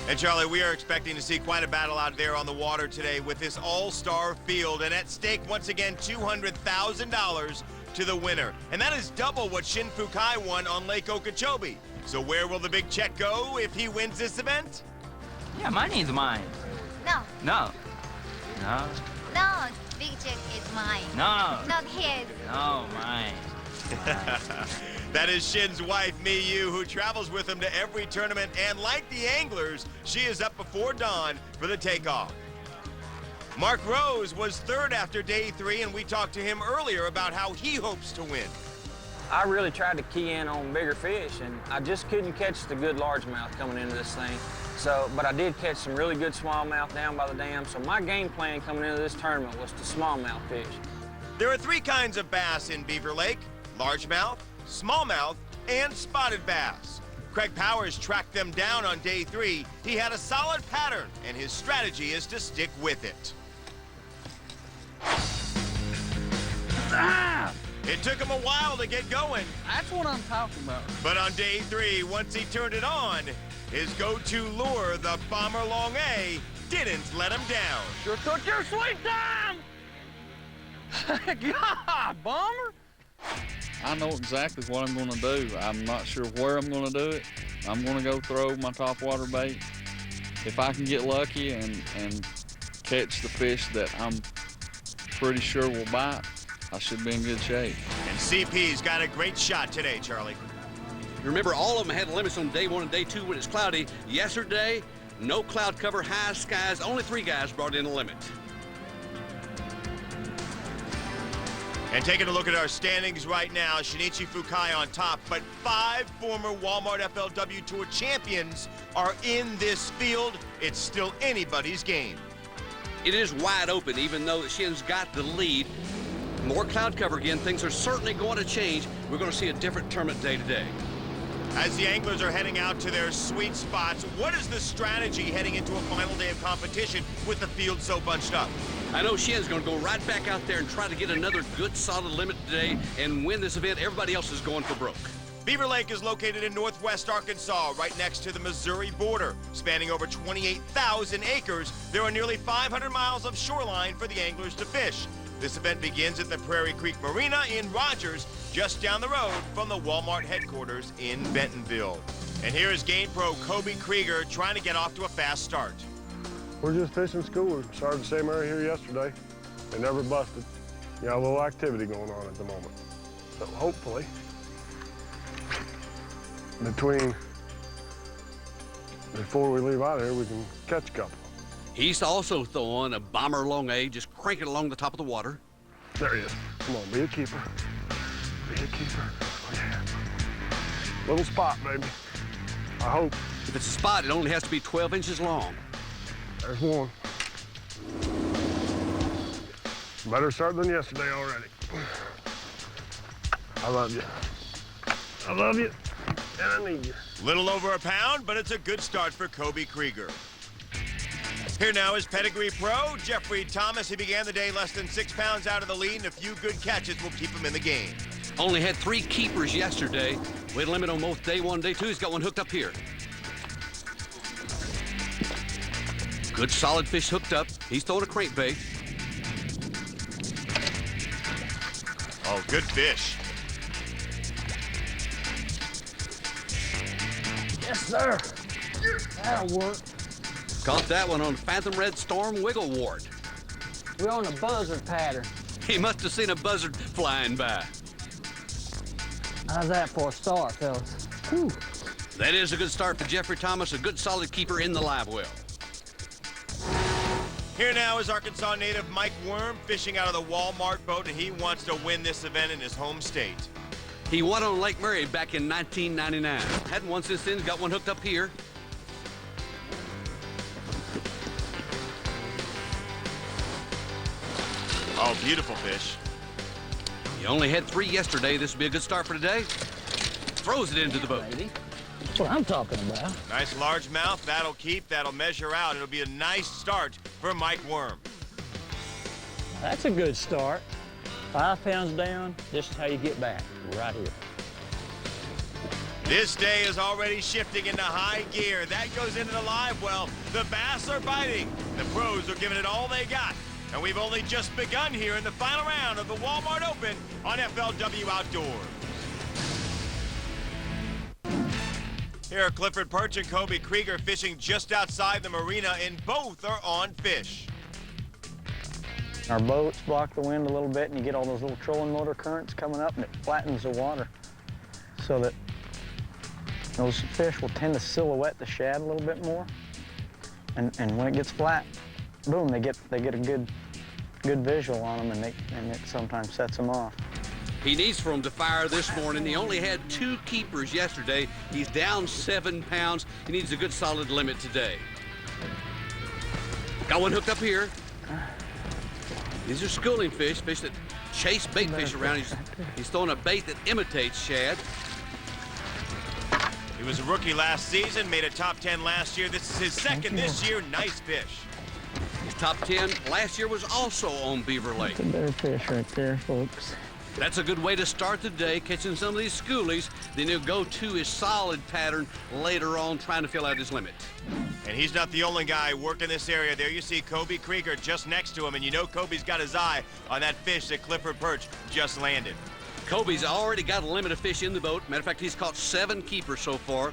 Speaker 1: And Charlie, we are expecting to see quite a battle out there on the water today with this all-star field. And at stake, once again, $200,000 to the winner. And that is double what Shin Fukae won on Lake Okeechobee. So where will the big check go if he wins this event?
Speaker 4: Yeah, money is mine.
Speaker 5: No.
Speaker 4: No. No.
Speaker 5: No, big check is mine.
Speaker 4: No.
Speaker 5: Not his.
Speaker 4: No, mine.
Speaker 1: That is Shin's wife, Miyu, who travels with him to every tournament, and like the anglers, she is up before dawn for the takeoff. Mark Rose was third after day 3, and we talked to him earlier about how he hopes to win.
Speaker 13: I really tried to key in on bigger fish, and I just couldn't catch the good largemouth coming into this thing. But I did catch some really good smallmouth down by the dam, so my game plan coming into this tournament was to smallmouth fish.
Speaker 1: There are 3 kinds of bass in Beaver Lake: largemouth, smallmouth, and spotted bass. Craig Powers tracked them down on day 3. He had a solid pattern, and his strategy is to stick with it.
Speaker 17: Ah!
Speaker 1: It took him a while to get going.
Speaker 17: That's what I'm talking about.
Speaker 1: But on day 3, once he turned it on, his go-to lure, the Bomber Long A, didn't let him down.
Speaker 17: Sure took your sweet time! God, Bomber!
Speaker 7: I know exactly what I'm going to do. I'm not sure where I'm going to do it. I'm going to go throw my topwater bait. If I can get lucky and catch the fish that I'm pretty sure will bite, I should be in good shape.
Speaker 1: And CP's got a great shot today, Charlie.
Speaker 3: Remember, all of them had limits on day 1 and day 2 when it's cloudy. Yesterday, no cloud cover, high skies. Only 3 guys brought in a limit.
Speaker 1: And taking a look at our standings right now, Shinichi Fukae on top, but 5 former Walmart FLW Tour champions are in this field. It's still anybody's game.
Speaker 3: It is wide open, even though Shin's got the lead. More cloud cover again. Things are certainly going to change. We're going to see a different tournament day today.
Speaker 1: As the anglers are heading out to their sweet spots, what is the strategy heading into a final day of competition with the field so bunched up?
Speaker 3: I know Shin's going to go right back out there and try to get another good solid limit today and win this event. Everybody else is going for broke.
Speaker 1: Beaver Lake is located in northwest Arkansas, right next to the Missouri border. Spanning over 28,000 acres, there are nearly 500 miles of shoreline for the anglers to fish. This event begins at the Prairie Creek Marina in Rogers, just down the road from the Walmart headquarters in Bentonville. And here is Game Pro Kobe Krieger trying to get off to a fast start.
Speaker 11: We're just fishing school. We started the same area here yesterday. They never busted. You got a little activity going on at the moment. So hopefully, before we leave out of here, we can catch a couple.
Speaker 3: He's also throwing a Bomber Long A, just crank it along the top of the water.
Speaker 11: There he is. Come on, be a keeper. Be a keeper. Oh, yeah. Little spot, baby. I hope.
Speaker 3: If it's a spot, it only has to be 12 inches long.
Speaker 11: There's one. Better start than yesterday already. I love you. I love you, and I need you.
Speaker 1: Little over a pound, but it's a good start for Kobe Krieger. Here now is Pedigree Pro Jeffrey Thomas. He began the day less than 6 pounds out of the lead, and a few good catches will keep him in the game.
Speaker 3: Only had 3 keepers yesterday. We had a limit on both day 1 and day 2. He's got one hooked up here. Good solid fish hooked up. He's throwing a crankbait.
Speaker 1: Oh, good fish.
Speaker 17: Yes, sir. That'll work.
Speaker 3: Caught that one on Phantom Red Storm Wigglewort.
Speaker 17: We're on a buzzard pattern.
Speaker 3: He must have seen a buzzard flying by.
Speaker 17: How's that for a start, fellas? Whew.
Speaker 3: That is a good start for Jeffrey Thomas, a good solid keeper in the live well.
Speaker 1: Here now is Arkansas native Mike Worm fishing out of the Walmart boat, and he wants to win this event in his home state.
Speaker 3: He won on Lake Murray back in 1999. Hadn't one since then, got one hooked up here.
Speaker 1: Oh, beautiful fish.
Speaker 3: He only had 3 yesterday. This will be a good start for today. Throws it into the boat.
Speaker 17: That's what I'm talking about.
Speaker 1: Nice largemouth. That'll keep. That'll measure out. It'll be a nice start for Mike Worm.
Speaker 17: That's a good start. 5 pounds down, this is how you get back, right here.
Speaker 1: This day is already shifting into high gear. That goes into the live well. The bass are biting. The pros are giving it all they got. And we've only just begun here in the final round of the Walmart Open on FLW Outdoors. Here are Clifford Perch and Kobe Krieger fishing just outside the marina, and both are on fish.
Speaker 13: Our boats block the wind a little bit, and you get all those little trolling motor currents coming up, and it flattens the water so that those fish will tend to silhouette the shad a little bit more. And when it gets flat, boom, they get a good visual on them, and it sometimes sets them off.
Speaker 3: He needs for him to fire this morning. He only had 2 keepers yesterday. He's down 7 pounds. He needs a good solid limit today. Got one hooked up here. These are schooling fish that chase bait fish around. He's throwing a bait that imitates shad.
Speaker 1: He was a rookie last season, made a top 10 last year. This is his second this year. Nice fish.
Speaker 3: His top 10 last year was also on Beaver Lake.
Speaker 13: That's a better fish right there, folks.
Speaker 3: That's a good way to start the day, catching some of these schoolies. Then he'll go to his solid pattern later on, trying to fill out his limit.
Speaker 1: And he's not the only guy working this area. There you see Kobe Krieger just next to him, and you know Kobe's got his eye on that fish that Clifford Perch just landed.
Speaker 3: Kobe's already got a limit of fish in the boat. Matter of fact, he's caught 7 keepers so far.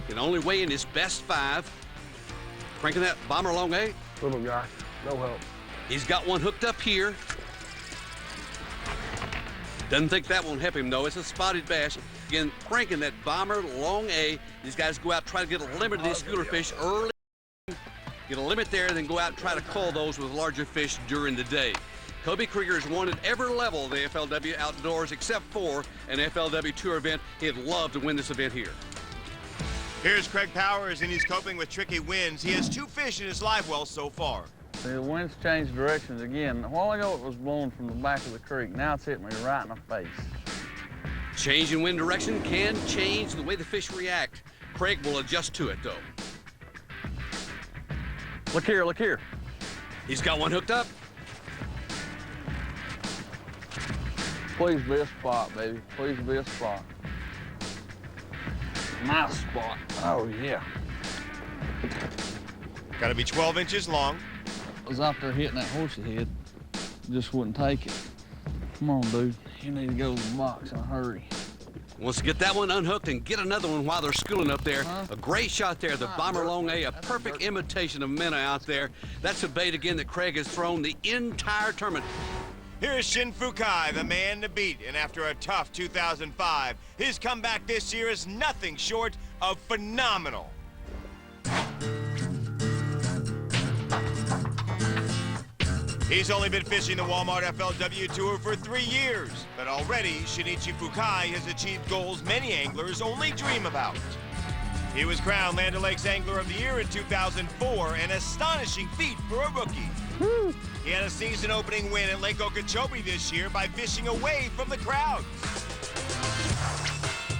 Speaker 3: Can only weigh in his best 5. Cranking that bomber long A.
Speaker 11: Little guy, no help.
Speaker 3: He's got one hooked up here. Doesn't think that won't help him, though. It's a spotted bass. Again, cranking that bomber long A. These guys go out, try to get a limit of these schooler fish early. Get a limit there, then go out and try to cull those with larger fish during the day. Kobe Krieger has won at every level of the FLW Outdoors except for an FLW Tour event. He'd love to win this event here.
Speaker 1: Here's Craig Powers, and he's coping with tricky winds. He has 2 fish in his live well so far.
Speaker 17: See, the wind's changed directions again. A while ago it was blowing from the back of the creek. Now it's hitting me right in the face.
Speaker 3: Change in wind direction can change the way the fish react. Craig will adjust to it, though.
Speaker 17: Look here, look here.
Speaker 3: He's got one hooked up.
Speaker 17: Please be a spot, baby. Please be a spot. Nice spot. Oh, yeah.
Speaker 1: Got to be 12 inches long.
Speaker 17: I was out there hitting that horsey head. Just wouldn't take it. Come on, dude. You need to go to the box in a hurry.
Speaker 3: Wants to get that one unhooked and get another one while they're schooling up there. A great shot there, the bomber long A, a perfect imitation of minnow out there. That's a bait again that Craig has thrown the entire tournament.
Speaker 1: Here's Shinichi Fukae, the man to beat, and after a tough 2005, his comeback this year is nothing short of phenomenal. He's only been fishing the Walmart FLW Tour for 3 years, but already Shinichi Fukae has achieved goals many anglers only dream about. He was crowned Land O'Lakes Angler of the Year in 2004, an astonishing feat for a rookie.
Speaker 2: Woo.
Speaker 1: He had a season-opening win at Lake Okeechobee this year by fishing away from the crowd.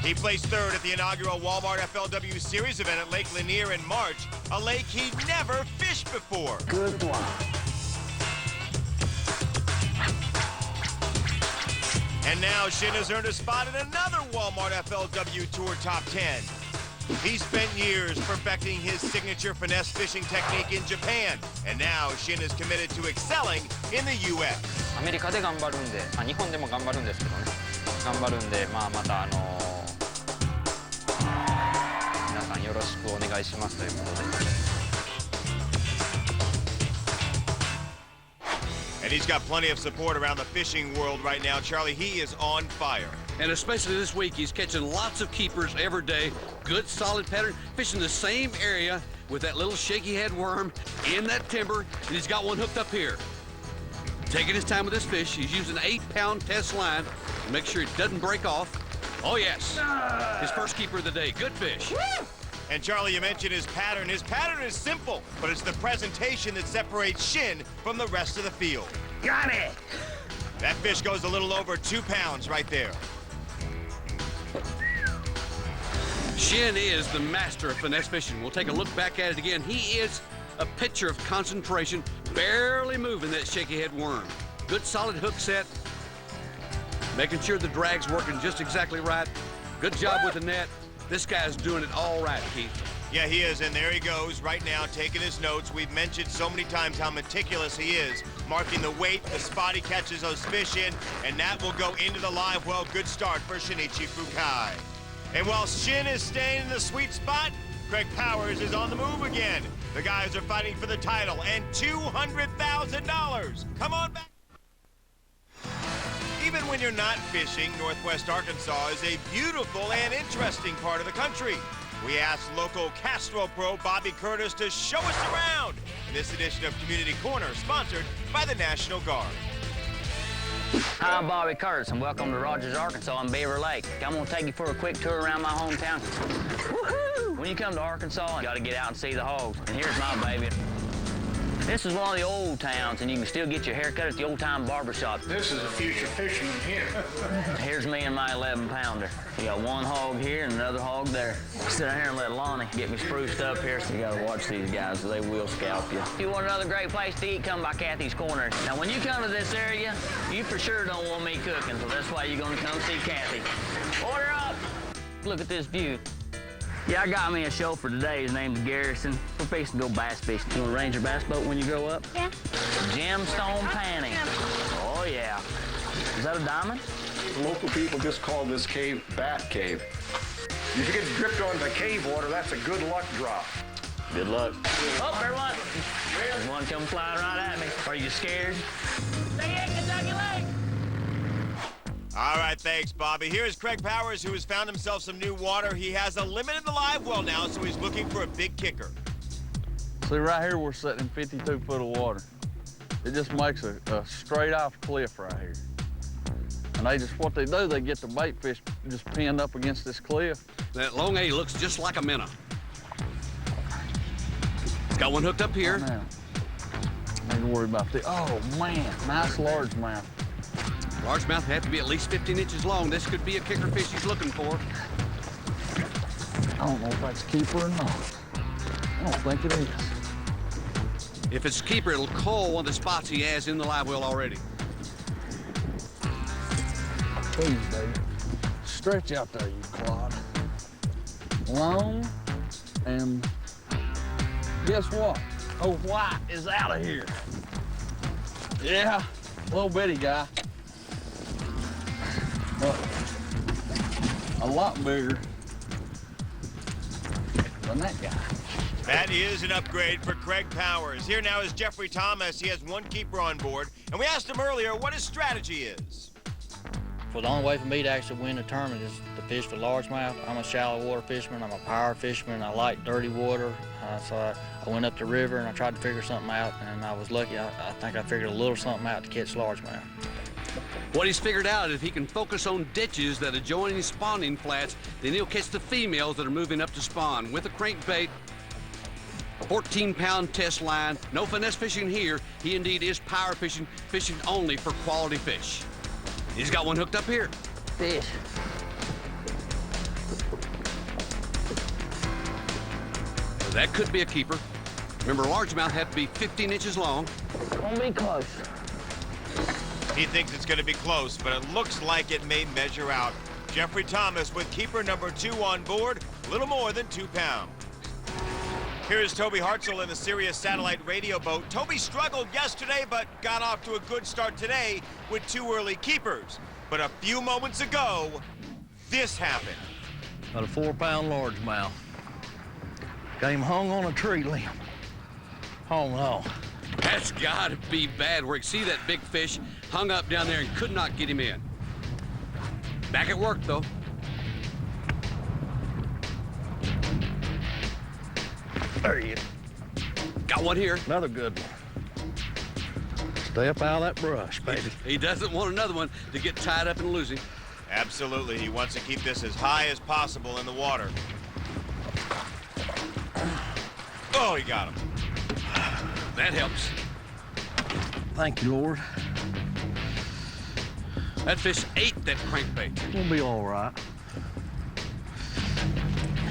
Speaker 1: He placed 3rd at the inaugural Walmart FLW Series event at Lake Lanier in March, a lake he'd never fished before.
Speaker 2: Good one.
Speaker 1: And now Shin has earned a spot in another Walmart FLW Tour Top 10. He spent years perfecting his signature finesse fishing technique in Japan, and now Shin is committed to excelling in the U.S.
Speaker 8: アメリカで頑張るんで、日本でも頑張るんですけどね。頑張るんで、また皆さんよろしくお願いしますということで。
Speaker 1: And he's got plenty of support around the fishing world right now. Charlie, he is on fire.
Speaker 3: And especially this week, he's catching lots of keepers every day. Good, solid pattern, fishing the same area with that little shaky head worm in that timber, and he's got one hooked up here. Taking his time with this fish. He's using an 8-pound test line to make sure it doesn't break off. Oh, yes. His first keeper of the day. Good fish.
Speaker 1: And Charlie, you mentioned his pattern. His pattern is simple, but it's the presentation that separates Shin from the rest of the field.
Speaker 2: Got it!
Speaker 1: That fish goes a little over 2 pounds right there.
Speaker 3: Shin is the master of finesse fishing. We'll take a look back at it again. He is a picture of concentration, barely moving that shaky head worm. Good solid hook set, making sure the drag's working just exactly right. Good job with the net. This guy's doing it all right, Keith.
Speaker 1: Yeah, he is, and there he goes right now taking his notes. We've mentioned so many times how meticulous he is, marking the weight, the spot he catches those fish in, and that will go into the live well. Good start for Shinichi Fukae. And while Shin is staying in the sweet spot, Craig Powers is on the move again. The guys are fighting for the title and $200,000. Come on back. even when you're not fishing, Northwest Arkansas is a beautiful and interesting part of the country. We asked local Castro pro Bobby Curtis to show us around in this edition of Community Corner, sponsored by the National Guard.
Speaker 9: Hi, I'm Bobby Curtis, and welcome to Rogers, Arkansas and Beaver Lake. I'm gonna take you for a quick tour around my hometown. Woohoo! When you come to Arkansas, you gotta get out and see the hogs. And here's my baby. This is one of the old towns, and you can still get your hair cut at the old-time barbershop.
Speaker 22: This is a future fisherman here.
Speaker 9: Here's me and my 11-pounder. We got one hog here and another hog there. Sit down here and let Lonnie get me spruced up here. So you gotta watch these guys, they will scalp you. If you want another great place to eat, come by Kathy's Corner. Now, when you come to this area, you for sure don't want me cooking, so that's why you're gonna come see Kathy. Order up! Look at this view. Yeah, I got me a show for today. His name's Garrison. We're fixing to go bass fishing. You want to range your bass boat when you grow up?
Speaker 5: Yeah.
Speaker 9: Gemstone panning. Oh, yeah. Is that a diamond?
Speaker 22: Local people just call this cave Bat Cave. If you get dripped on the cave water, that's a good luck drop.
Speaker 9: Good luck. Oh, everyone. There's one come flying right at me. Are you scared? Stay in Kentucky Lake.
Speaker 1: All right, thanks, Bobby. Here's Craig Powers, who has found himself some new water. He has a limit in the live well now, so he's looking for a big kicker.
Speaker 23: See, right here, we're sitting in 52 foot of water. It just makes a straight off cliff right here. And what they do, they get the bait fish just pinned up against this cliff.
Speaker 3: That long A looks just like a minnow. Got one hooked up here.
Speaker 23: I ain't worried about this. Oh, man, nice largemouth.
Speaker 3: Largemouth have to be at least 15 inches long. This could be a kicker fish he's looking for.
Speaker 23: I don't know if that's a keeper or not. I don't think it is.
Speaker 3: If it's a keeper, it'll call one of the spots he has in the live well already.
Speaker 23: Please, baby. Stretch out there, you clod. Long, and guess what? Oh, white is out of here. Yeah, little bitty guy. A lot bigger than that guy.
Speaker 1: That is an upgrade for Craig Powers. Here now is Jeffrey Thomas. He has one keeper on board, and we asked him earlier what his strategy is.
Speaker 2: Well, the only way for me to actually win the tournament is to fish for largemouth. I'm a shallow water fisherman. I'm a power fisherman. I like dirty water. So I went up the river and I tried to figure something out, and I was lucky. I think I figured a little something out to catch largemouth.
Speaker 3: What he's figured out is if he can focus on ditches that adjoin his spawning flats, then he'll catch the females that are moving up to spawn. With a crankbait, 14-pound test line, no finesse fishing here. He indeed is power fishing, fishing only for quality fish. He's got one hooked up here.
Speaker 9: Fish.
Speaker 3: That could be a keeper. Remember, largemouth have to be 15 inches long.
Speaker 9: Won't be close.
Speaker 1: He thinks it's going to be close, but it looks like it may measure out. Jeffrey Thomas with keeper number 2 on board, a little more than 2 pounds. Here's Toby Hartzell in the Sirius satellite radio boat. Toby struggled yesterday, but got off to a good start today with 2 early keepers. But a few moments ago, this happened.
Speaker 17: About a 4-pound largemouth. Got him hung on a tree limb. Oh no.
Speaker 3: That's gotta be bad where you see that big fish hung up down there and could not get him in. Back at work though.
Speaker 17: There you
Speaker 3: got one here.
Speaker 17: Another good one. Stay up out of that brush, baby.
Speaker 3: He doesn't want another one to get tied up and lose him.
Speaker 1: Absolutely, he wants to keep this as high as possible in the water. Oh, he got him.
Speaker 3: That helps.
Speaker 17: Thank you, Lord.
Speaker 3: That fish ate that crankbait.
Speaker 17: It's gonna be all right.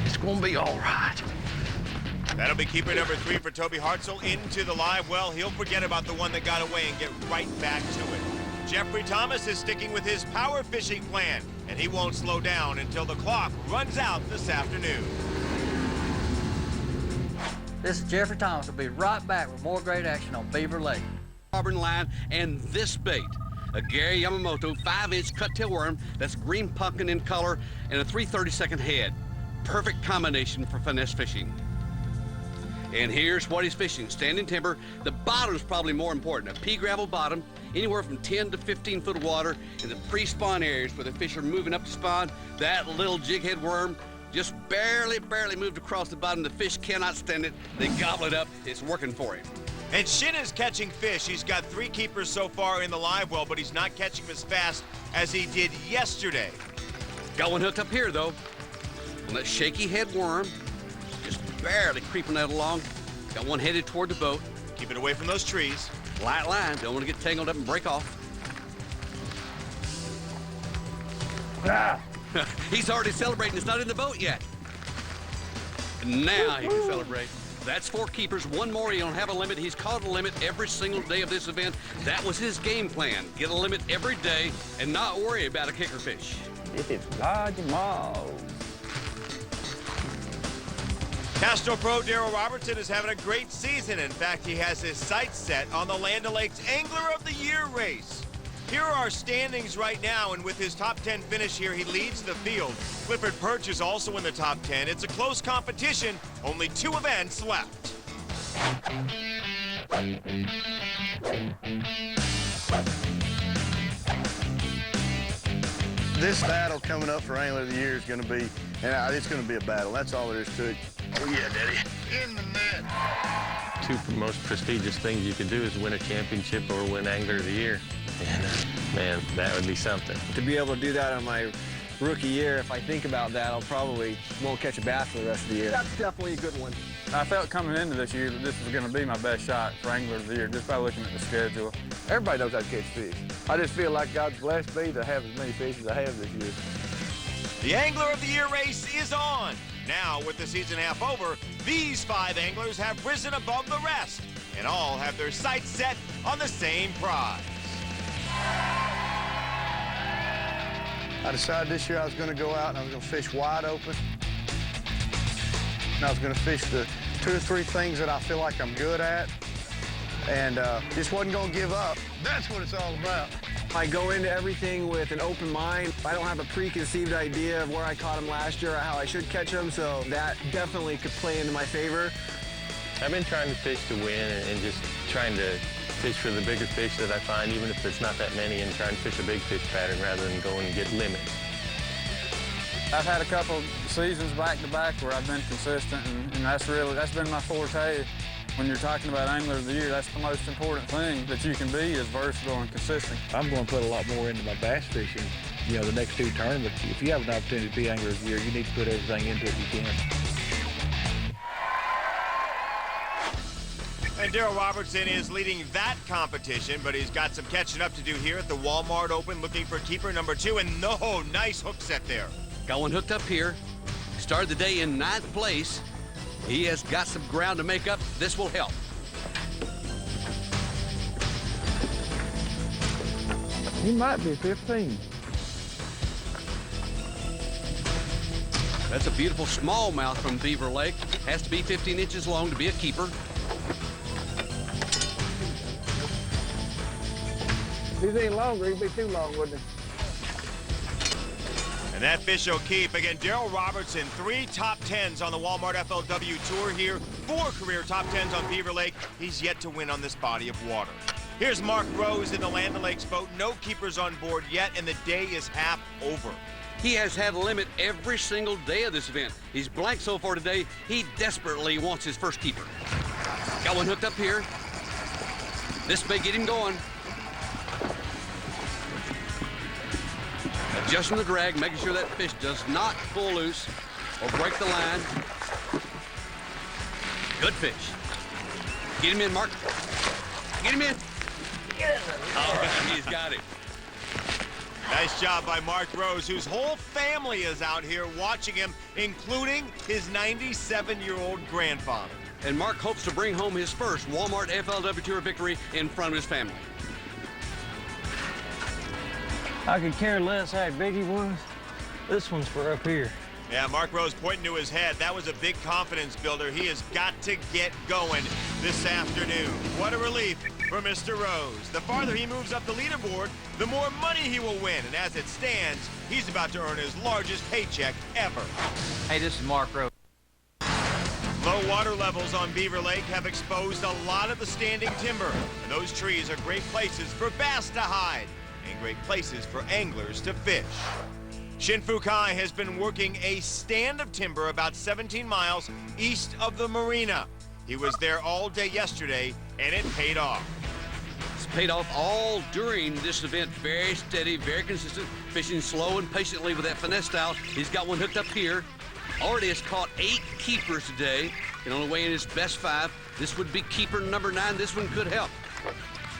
Speaker 17: It's gonna be all right.
Speaker 1: That'll be keeper number 3 for Toby Hartzell into the live well. He'll forget about the one that got away and get right back to it. Jeffrey Thomas is sticking with his power fishing plan, and he won't slow down until the clock runs out this afternoon.
Speaker 2: This is Jeffrey Thomas. We'll be right back with more great action on Beaver Lake.
Speaker 3: Auburn line and this bait. A Gary Yamamoto 5-inch cut-tail worm that's green pumpkin in color and a 3/32 head. Perfect combination for finesse fishing. And here's what he's fishing. Standing timber. The bottom's probably more important. A pea gravel bottom, anywhere from 10 to 15 foot of water in the pre-spawn areas where the fish are moving up to spawn. That little jighead worm just barely moved across the bottom. The fish cannot stand it. They gobble it up. It's working for him.
Speaker 1: And Shin is catching fish. He's got 3 keepers so far in the live well, but he's not catching them as fast as he did yesterday.
Speaker 3: Got one hooked up here, though. On that shaky head worm. Just barely creeping that along. Got one headed toward the boat.
Speaker 1: Keep it away from those trees.
Speaker 3: Light line. Don't want to get tangled up and break off.
Speaker 1: Ah.
Speaker 3: He's already celebrating. It's not in the boat yet. Now he can celebrate. That's 4 keepers. 1 more. He don't have a limit. He's caught a limit every single day of this event. That was his game plan. Get a limit every day and not worry about a kicker fish.
Speaker 13: It is large mall.
Speaker 1: Castro Pro Daryl Robertson is having a great season. In fact, he has his sights set on the Land O'Lakes Angler of the Year race. Here are our standings right now, and with his top 10 finish here, he leads the field. Clifford Perch is also in the top 10. It's a close competition, only 2 events left.
Speaker 12: This battle coming up for Angler of the Year is going to be, and it's going to be a battle. That's all there is to it. Oh yeah, Daddy. In the net.
Speaker 14: 2 most prestigious things you can do is win a championship or win Angler of the Year. And man, that would be something.
Speaker 15: To be able to do that on my rookie year, if I think about that, I'll probably won't catch a bass for the rest of the year.
Speaker 24: That's definitely a good one. I felt coming into this year that this was going to be my best shot for Angler of the Year, just by looking at the schedule.
Speaker 13: Everybody knows how to catch fish. I just feel like God's blessed me to have as many fish as I have this year.
Speaker 1: The Angler of the Year race is on. Now, with the season half over, these 5 anglers have risen above the rest, and all have their sights set on the same prize.
Speaker 12: I decided this year I was going to go out and I was going to fish wide open. And I was going to fish the 2 or 3 things that I feel like I'm good at, and just wasn't going to give up. That's what it's all about.
Speaker 15: I go into everything with an open mind. I don't have a preconceived idea of where I caught them last year or how I should catch them, so that definitely could play into my favor.
Speaker 14: I've been trying to fish to win and just trying to fish for the bigger fish that I find, even if there's not that many, and trying to fish a big fish pattern rather than go and get limits.
Speaker 24: I've had a couple seasons back-to-back where I've been consistent, and that's been my forte. When you're talking about Angler of the Year, that's the most important thing that you can be is versatile and consistent.
Speaker 6: I'm going to put a lot more into my bass fishing, the next 2 tournaments. If you have an opportunity to be Angler of the Year, you need to put everything into it you can.
Speaker 1: And Daryl Robertson is leading that competition, but he's got some catching up to do here at the Walmart Open, looking for keeper number 2, and no, nice hook set there.
Speaker 3: Got one hooked up here. Started the day in 9th place. He has got some ground to make up. This will help.
Speaker 13: He might be 15.
Speaker 3: That's a beautiful smallmouth from Beaver Lake. Has to be 15 inches long to be a keeper.
Speaker 13: If he's any longer, he'd be too long, wouldn't he?
Speaker 1: And that fish will keep. Again, Daryl Robertson, 3 top 10s on the Walmart FLW Tour here, 4 career top 10s on Beaver Lake. He's yet to win on this body of water. Here's Mark Rose in the Land O'Lakes boat. No keepers on board yet, and the day is half over.
Speaker 3: He has had a limit every single day of this event. He's blank so far today. He desperately wants his first keeper. Got one hooked up here. This may get him going. Adjusting the drag, making sure that fish does not pull loose or break the line. Good fish. Get him in, Mark. Get him in. All right, he's got him.
Speaker 1: Nice job by Mark Rose, whose whole family is out here watching him, including his 97-year-old grandfather.
Speaker 3: And Mark hopes to bring home his first Walmart FLW Tour victory in front of his family.
Speaker 15: I could care less how big he was. This one's for up here.
Speaker 1: Yeah, Mark Rose pointing to his head. That was a big confidence builder. He has got to get going this afternoon. What a relief for Mr. Rose. The farther he moves up the leaderboard, the more money he will win. And as it stands, he's about to earn his largest paycheck ever.
Speaker 18: Hey, this is Mark Rose.
Speaker 1: Low water levels on Beaver Lake have exposed a lot of the standing timber, and those trees are great places for bass to hide and great places for anglers to fish. Shin Fukae has been working a stand of timber about 17 miles east of the marina. He was there all day yesterday, and it paid off.
Speaker 3: It's paid off all during this event. Very steady, very consistent, fishing slow and patiently with that finesse style. He's got one hooked up here. Already has caught 8 keepers today. Can only weigh in his best 5. This would be keeper number 9. This one could help.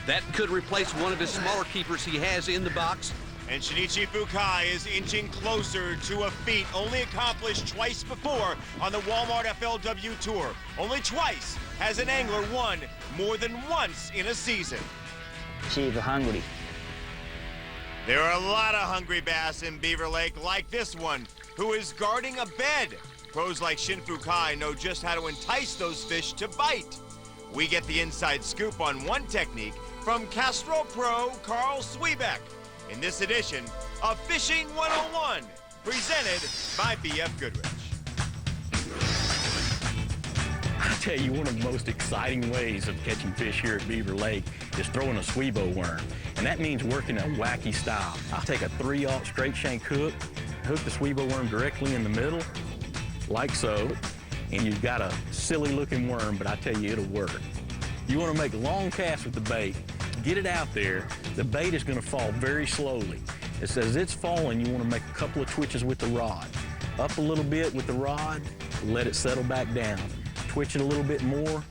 Speaker 3: That could replace one of his smaller keepers he has in the box.
Speaker 1: And Shinichi Fukae is inching closer to a feat only accomplished twice before on the Walmart FLW Tour. Only twice has an angler won more than once in a season.
Speaker 9: She's hungry.
Speaker 1: There are a lot of hungry bass in Beaver Lake, like this one, who is guarding a bed. Pros like Shin Fukae know just how to entice those fish to bite. We get the inside scoop on one technique from Castro Pro Carl Swiebeck in this edition of Fishing 101, presented by BF Goodrich.
Speaker 10: I tell you, one of the most exciting ways of catching fish here at Beaver Lake is throwing a Sweebo worm, and that means working a wacky style. I'll take a 3/0 straight shank hook the Sweebo worm directly in the middle, like so, and you've got a silly looking worm, but I tell you, it'll work. You want to make long casts with the bait, get it out there. The bait is going to fall very slowly. As it's falling, you want to make a couple of twitches with the rod. Up a little bit with the rod, let it settle back down. Twitch it a little bit more,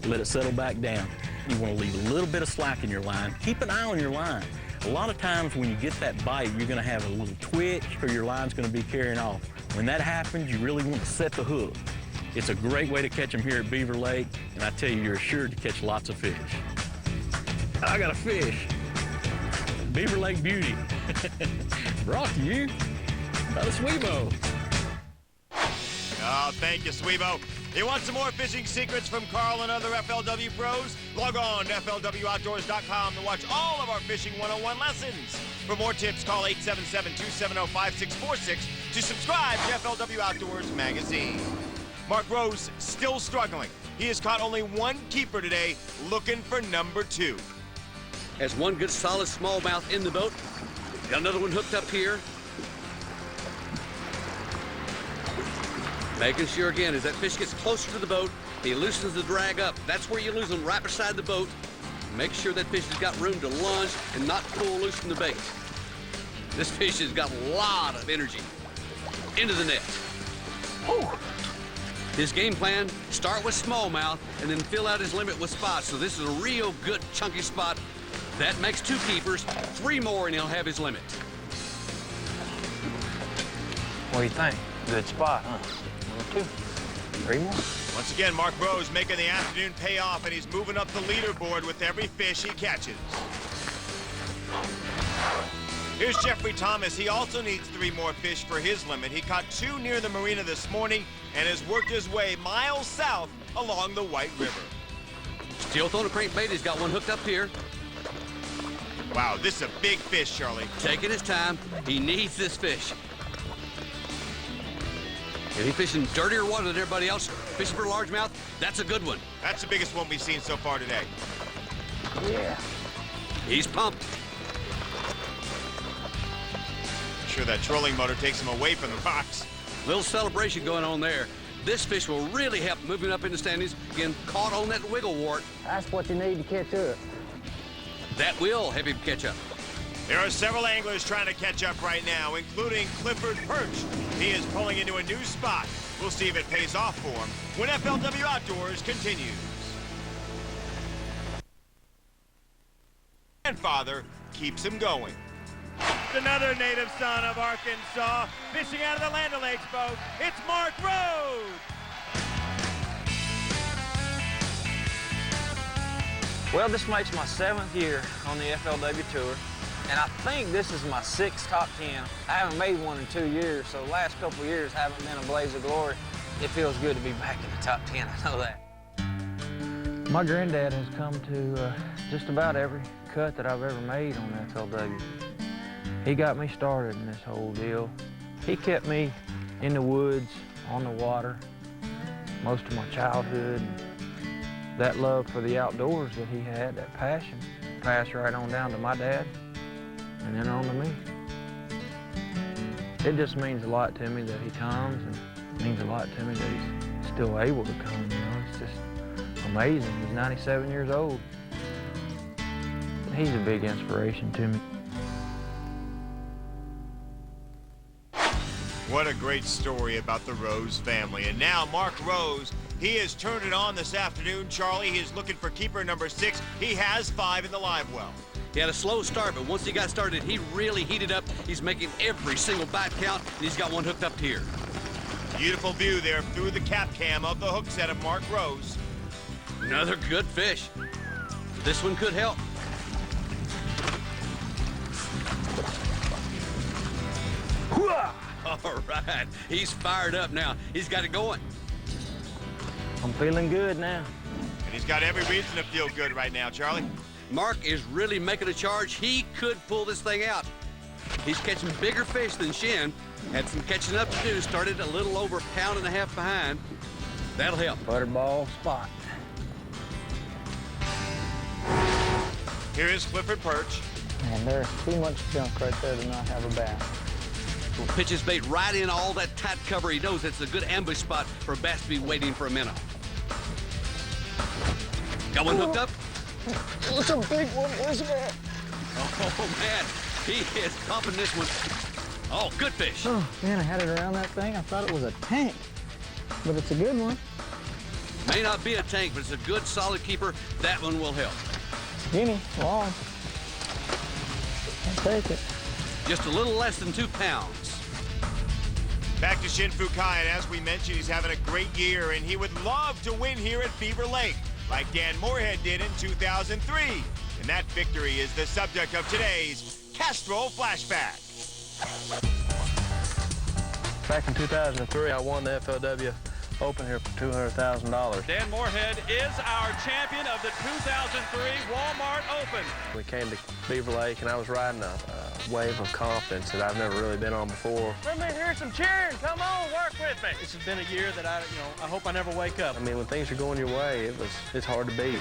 Speaker 10: let it settle back down. You want to leave a little bit of slack in your line. Keep an eye on your line. A lot of times when you get that bite, you're going to have a little twitch or your line's going to be carrying off. When that happens, you really want to set the hook. It's a great way to catch them here at Beaver Lake, and I tell you, you're assured to catch lots of fish. I got a fish. Beaver Lake Beauty. Brought to you by the Sweebo.
Speaker 1: Oh, thank you, Sweebo. You want some more fishing secrets from Carl and other FLW pros? Log on to FLWOutdoors.com to watch all of our Fishing 101 lessons. For more tips, call 877-270-5646 to subscribe to FLW Outdoors magazine. Mark Rose still struggling. He has caught only 1 keeper today, looking for number 2.
Speaker 3: Has one good solid smallmouth in the boat. Got another one hooked up here. Making sure again, as that fish gets closer to the boat, he loosens the drag up. That's where you lose them, right beside the boat. Make sure that fish has got room to lunge and not pull loose from the bait. This fish has got a lot of energy. Into the net. Oh. His game plan, start with smallmouth and then fill out his limit with spots. So this is a real good chunky spot. That makes 2 keepers, 3 more and he'll have his limit.
Speaker 13: What do you think? Good spot, huh? 2, 3 more.
Speaker 1: Once again, Mark Rose making the afternoon pay off, and he's moving up the leaderboard with every fish he catches. Here's Jeffrey Thomas. He also needs 3 more fish for his limit. He caught 2 near the marina this morning and has worked his way miles south along the White River.
Speaker 3: Still throwing a crankbait. He's got one hooked up here.
Speaker 1: Wow, this is a big fish, Charlie.
Speaker 3: Taking his time. He needs this fish. Is he fishing dirtier water than everybody else? Fishing for a largemouth? That's a good one.
Speaker 1: That's the biggest one we've seen so far today.
Speaker 3: Yeah. He's pumped.
Speaker 1: I'm sure that trolling motor takes him away from the box.
Speaker 3: Little celebration going on there. This fish will really help moving up in the standings. Again, caught on that wiggle wart.
Speaker 2: That's what you need to catch up.
Speaker 3: That will help him catch up.
Speaker 1: There are several anglers trying to catch up right now, including Clifford Perch. He is pulling into a new spot. We'll see if it pays off for him when FLW Outdoors continues. Grandfather keeps him going. Another native son of Arkansas fishing out of the Land O'Lakes boat. It's Mark Rose.
Speaker 13: Well, this makes my 7th year on the FLW Tour, and I think this is my 6th top 10. I haven't made one in 2 years, so the last couple of years haven't been a blaze of glory. It feels good to be back in the top 10, I know that. My granddad has come to just about every cut that I've ever made on FLW. He got me started in this whole deal. He kept me in the woods, on the water. most of my childhood. That love for the outdoors that he had, that passion, passed right on down to my dad and then on to me. It just means a lot to me that he comes, and it means a lot to me that he's still able to come, you know. It's just amazing. He's 97 years old. He's a big inspiration to me.
Speaker 1: What a great story about the Rose family. And now Mark Rose, he has turned it on this afternoon. Charlie, he is looking for keeper number 6. He has 5 in the live well.
Speaker 3: He had a slow start, but once he got started, he really heated up. He's making every single bite count, and he's got one hooked up here.
Speaker 1: Beautiful view there through the cap cam of the hook set of Mark Rose.
Speaker 3: Another good fish. This one could help. All right, he's fired up now. He's got it going.
Speaker 13: I'm feeling good now.
Speaker 1: And he's got every reason to feel good right now, Charlie.
Speaker 3: Mark is really making a charge. He could pull this thing out. He's catching bigger fish than Shin. Had some catching up to do. Started a little over 1.5 pounds behind. That'll help.
Speaker 13: Butterball spot.
Speaker 1: Here is Clifford Perch.
Speaker 13: Man, there's too much junk right there to not have a bass.
Speaker 3: Will pitch his bait right in all that tight cover. He knows it's a good ambush spot for a bass to be waiting for a minute. Got one hooked up?
Speaker 13: It's a big one, isn't it?
Speaker 3: Oh, man. He is pumping this one. Oh, good fish.
Speaker 13: Oh, man, I had it around that thing. I thought it was a tank, but it's a good one.
Speaker 3: May not be a tank, but it's a good, solid keeper. That one will help.
Speaker 13: Skinny, long. I'll take it.
Speaker 3: Just a little less than 2 pounds.
Speaker 1: Back to Shin Fukae, and as we mentioned, he's having a great year, and he would love to win here at Beaver Lake, like Dan Moorhead did in 2003. And that victory is the subject of today's Castrol Flashback.
Speaker 13: Back in 2003, I won the FLW Open here for $200,000.
Speaker 16: Dan Moorhead is our champion of the 2003 Walmart Open.
Speaker 13: We came to Beaver Lake, and I was riding a wave of confidence that I've never really been on before.
Speaker 16: Let me hear some cheering. Come on, work with me. This has been a year that I hope I never wake up.
Speaker 13: I mean, when things are going your way, it's hard to beat.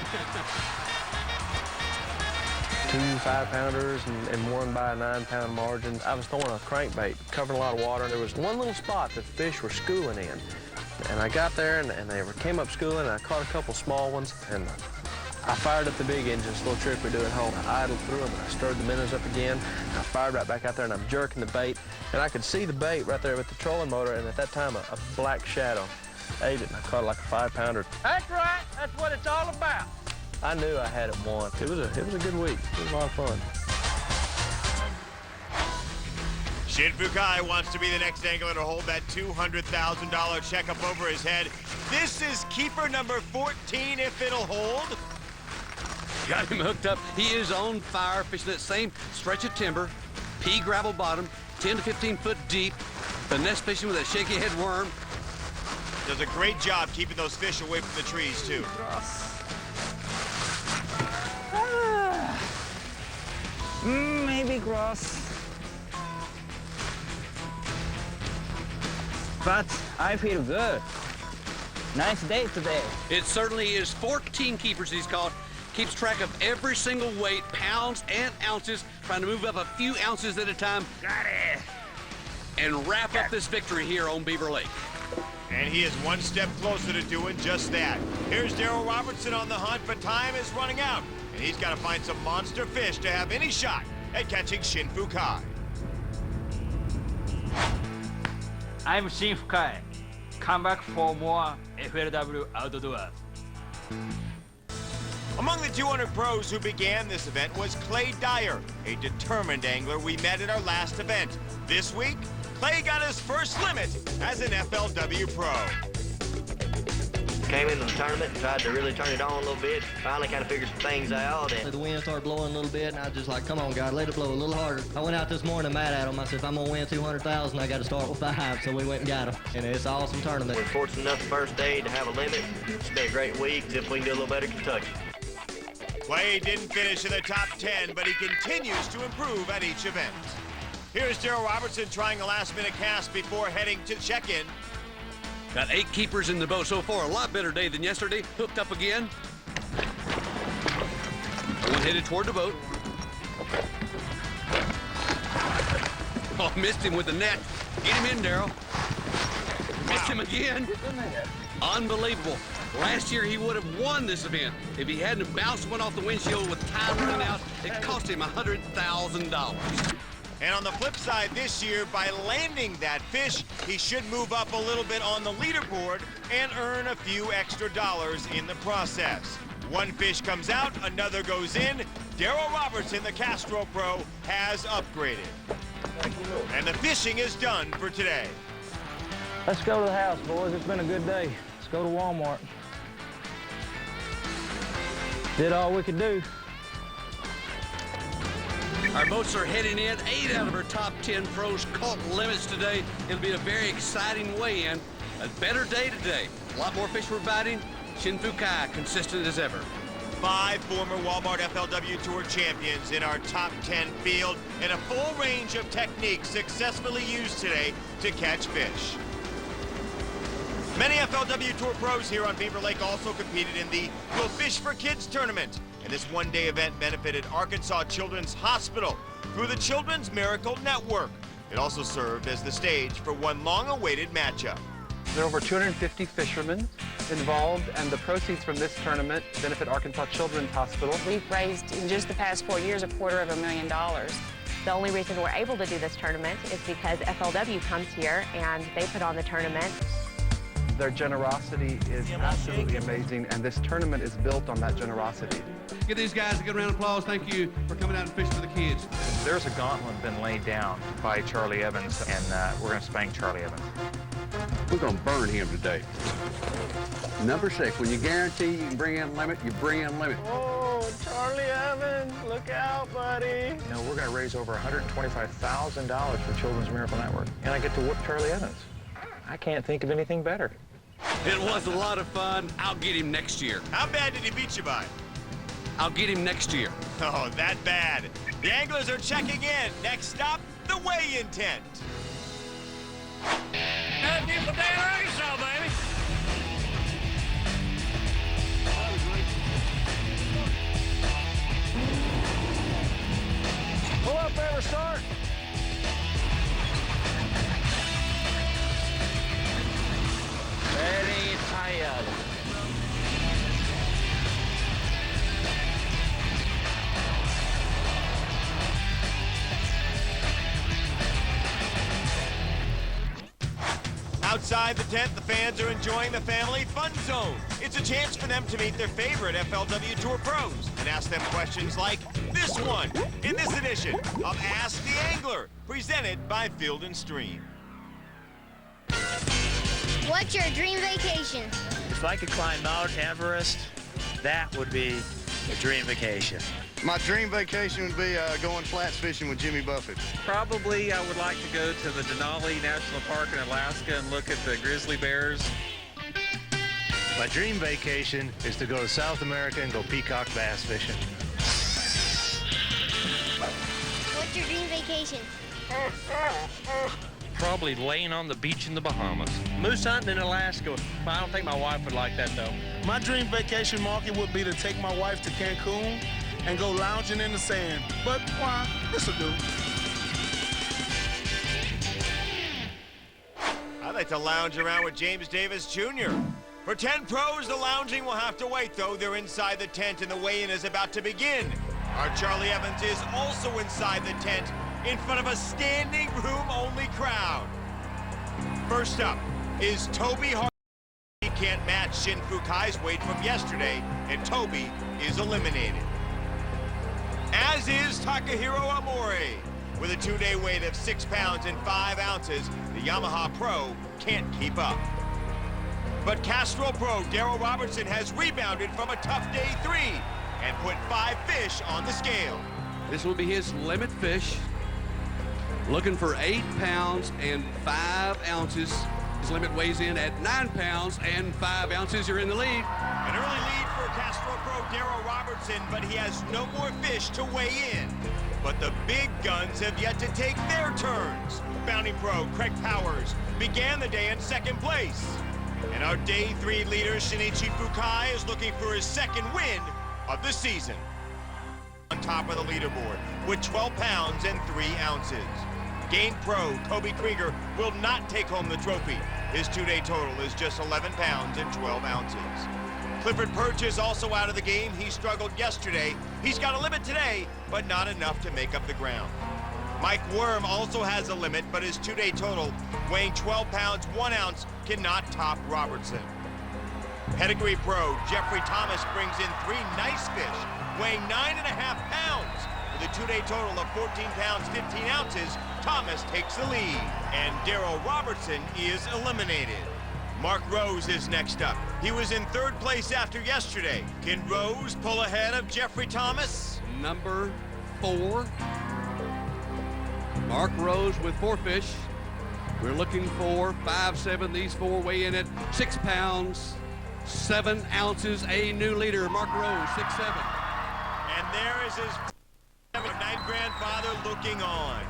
Speaker 13: 2 5-pounders and one by a 9-pound margin. I was throwing a crankbait, covering a lot of water. There was one little spot that the fish were schooling in. And I got there, and they came up schooling, and I caught a couple small ones, and I fired up the big engine, this little trick we do at home. I idled through them, and I stirred the minnows up again, and I fired right back out there, and I'm jerking the bait, and I could see the bait right there with the trolling motor, and at that time, a black shadow ate it, and I caught it like a 5-pounder.
Speaker 16: That's right. That's what it's all about.
Speaker 13: I knew I had it won. It was a good week. It was a lot of fun.
Speaker 1: Shin Fukae wants to be the next angler to hold that $200,000 check up over his head. This is keeper number 14 if it'll hold.
Speaker 3: Got him hooked up. He is on fire, fishing that same stretch of timber, pea gravel bottom, 10 to 15 foot deep, finesse fishing with that shaky head worm.
Speaker 1: Does a great job keeping those fish away from the trees, too.
Speaker 13: Maybe gross. But I feel good. Nice day today.
Speaker 3: It certainly is. 14 keepers he's caught. Keeps track of every single weight, pounds and ounces, trying to move up a few ounces at a time. Got it. And wrap up this victory here on Beaver Lake.
Speaker 1: And he is one step closer to doing just that. Here's Darryl Robertson on the hunt, but time is running out. And he's got to find some monster fish to have any shot at catching Shin Fukae.
Speaker 18: I'm Shin Fukae. Come back for more FLW Outdoor.
Speaker 1: Among the 200 pros who began this event was Clay Dyer, a determined angler we met at our last event. This week, Clay got his first limit as an FLW pro.
Speaker 19: Came into the tournament and tried to really turn it on a little bit. Finally kind of figured some things out. And
Speaker 20: the wind started blowing a little bit, and I was just like, come on, God, let it blow a little harder. I went out this morning mad at him. I said, if I'm going to win 200,000, I got to start with 5. So we went and got him. And it's an awesome tournament.
Speaker 19: We're fortunate enough the first day to have a limit. It's been a great week. If we can do a little better, Kentucky.
Speaker 1: Clay didn't finish in the top 10, but he continues to improve at each event. Here's Darryl Robertson trying a last-minute cast before heading to check-in.
Speaker 3: Got 8 keepers in the boat so far. A lot better day than yesterday. Hooked up again. One headed toward the boat. Oh, missed him with the net. Get him in, Darryl. Missed him again. Unbelievable. Last year he would have won this event if he hadn't bounced one off the windshield with time running out. It cost him $100,000.
Speaker 1: And on the flip side this year, by landing that fish, he should move up a little bit on the leaderboard and earn a few extra dollars in the process. One fish comes out, another goes in. Darryl Robertson, the Castro Pro, has upgraded. And the fishing is done for today.
Speaker 13: Let's go to the house, boys. It's been a good day. Let's go to Walmart. Did all we could do.
Speaker 3: Our boats are heading in. 8 out of our top 10 pros caught limits today. It'll be a very exciting weigh-in. A better day today. A lot more fish we're biting. Shinichi Fukae, consistent as ever.
Speaker 1: 5 former Walmart FLW Tour champions in our top 10 field, and a full range of techniques successfully used today to catch fish. Many FLW Tour pros here on Beaver Lake also competed in the We'll Fish for Kids tournament, and this one-day event benefited Arkansas Children's Hospital through the Children's Miracle Network. It also served as the stage for one long-awaited matchup.
Speaker 4: There are over 250 fishermen involved, and the proceeds from this tournament benefit Arkansas Children's Hospital.
Speaker 7: We've raised, in just the past 4 years, $250,000. The only reason we're able to do this tournament is because FLW comes here and they put on the tournament.
Speaker 4: Their generosity is absolutely amazing, and this tournament is built on that generosity.
Speaker 3: Give these guys a good round of applause. Thank you for coming out and fishing for the kids.
Speaker 11: There's a gauntlet been laid down by Charlie Evans, and we're going to spank Charlie Evans.
Speaker 21: We're going to burn him today. Number 6, when you guarantee you can bring in a limit, you bring in a limit.
Speaker 13: Oh, Charlie Evans, look out, buddy.
Speaker 11: You know, we're going to raise over $125,000 for Children's Miracle Network, and I get to whoop Charlie Evans. I can't think of anything better.
Speaker 3: It was a lot of fun. I'll get him next year.
Speaker 1: How bad did he beat you by?
Speaker 3: I'll get him next year.
Speaker 1: Oh, that bad. The anglers are checking in. Next stop, the weigh-in tent.
Speaker 9: That beautiful day in Arkansas, baby.
Speaker 13: Pull up, Beaver, start.
Speaker 9: Very tired.
Speaker 1: Outside the tent, the fans are enjoying the family fun zone. It's a chance for them to meet their favorite FLW Tour pros and ask them questions like this one in this edition of Ask the Angler, presented by Field & Stream.
Speaker 25: What's your dream vacation?
Speaker 26: If I could climb Mount Everest, that would be a dream vacation.
Speaker 12: My dream vacation would be going flats fishing with Jimmy Buffett.
Speaker 27: Probably I would like to go to the Denali National Park in Alaska and look at the grizzly bears.
Speaker 28: My dream vacation is to go to South America and go peacock bass fishing.
Speaker 25: What's your dream vacation?
Speaker 27: Probably laying on the beach in the Bahamas. Moose hunting in Alaska. I don't think my wife would like that, though.
Speaker 29: My dream vacation market would be to take my wife to Cancun and go lounging in the sand. But why? This'll do.
Speaker 1: I'd like to lounge around with James Davis Jr. For 10 pros, the lounging will have to wait, though. They're inside the tent and the weigh-in is about to begin. Our Charlie Evans is also inside the tent in front of a standing room-only crowd. First up is Toby Hart. He can't match Shinichi Fukae's weight from yesterday, and Toby is eliminated. As is Takahiro Amori. With a 2-day weight of 6 pounds and 5 ounces, the Yamaha Pro can't keep up. But Castro Pro Darryl Robertson has rebounded from a tough day 3 and put 5 fish on the scale.
Speaker 3: This will be his limit fish. Looking for 8 pounds and 5 ounces. His limit weighs in at 9 pounds and 5 ounces. You're in the lead.
Speaker 1: An early lead for Castro Pro Darryl Robertson, but he has no more fish to weigh in. But the big guns have yet to take their turns. Bounty Pro Craig Powers began the day in 2nd place. And our day 3 leader, Shinichi Fukae, is looking for his second win of the season. On top of the leaderboard with 12 pounds and 3 ounces. Game pro Kobe Krieger will not take home the trophy. His 2-day total is just 11 pounds and 12 ounces. Clifford Perch is also out of the game. He struggled yesterday. He's got a limit today, but not enough to make up the ground. Mike Worm also has a limit, but his 2-day total, weighing 12 pounds 1 ounce, cannot top Robertson. Pedigree pro Jeffrey Thomas brings in 3 nice fish, weighing 9.5 pounds. With a 2-day total of 14 pounds 15 ounces, Thomas takes the lead, and Darryl Robertson is eliminated. Mark Rose is next up. He was in 3rd place after yesterday. Can Rose pull ahead of Jeffrey Thomas?
Speaker 3: Number 4. Mark Rose with 4 fish. We're looking for 5'7". These 4 weigh in at 6 pounds, 7 ounces. A new leader, Mark Rose, 6'7".
Speaker 1: And there is his night grandfather looking on.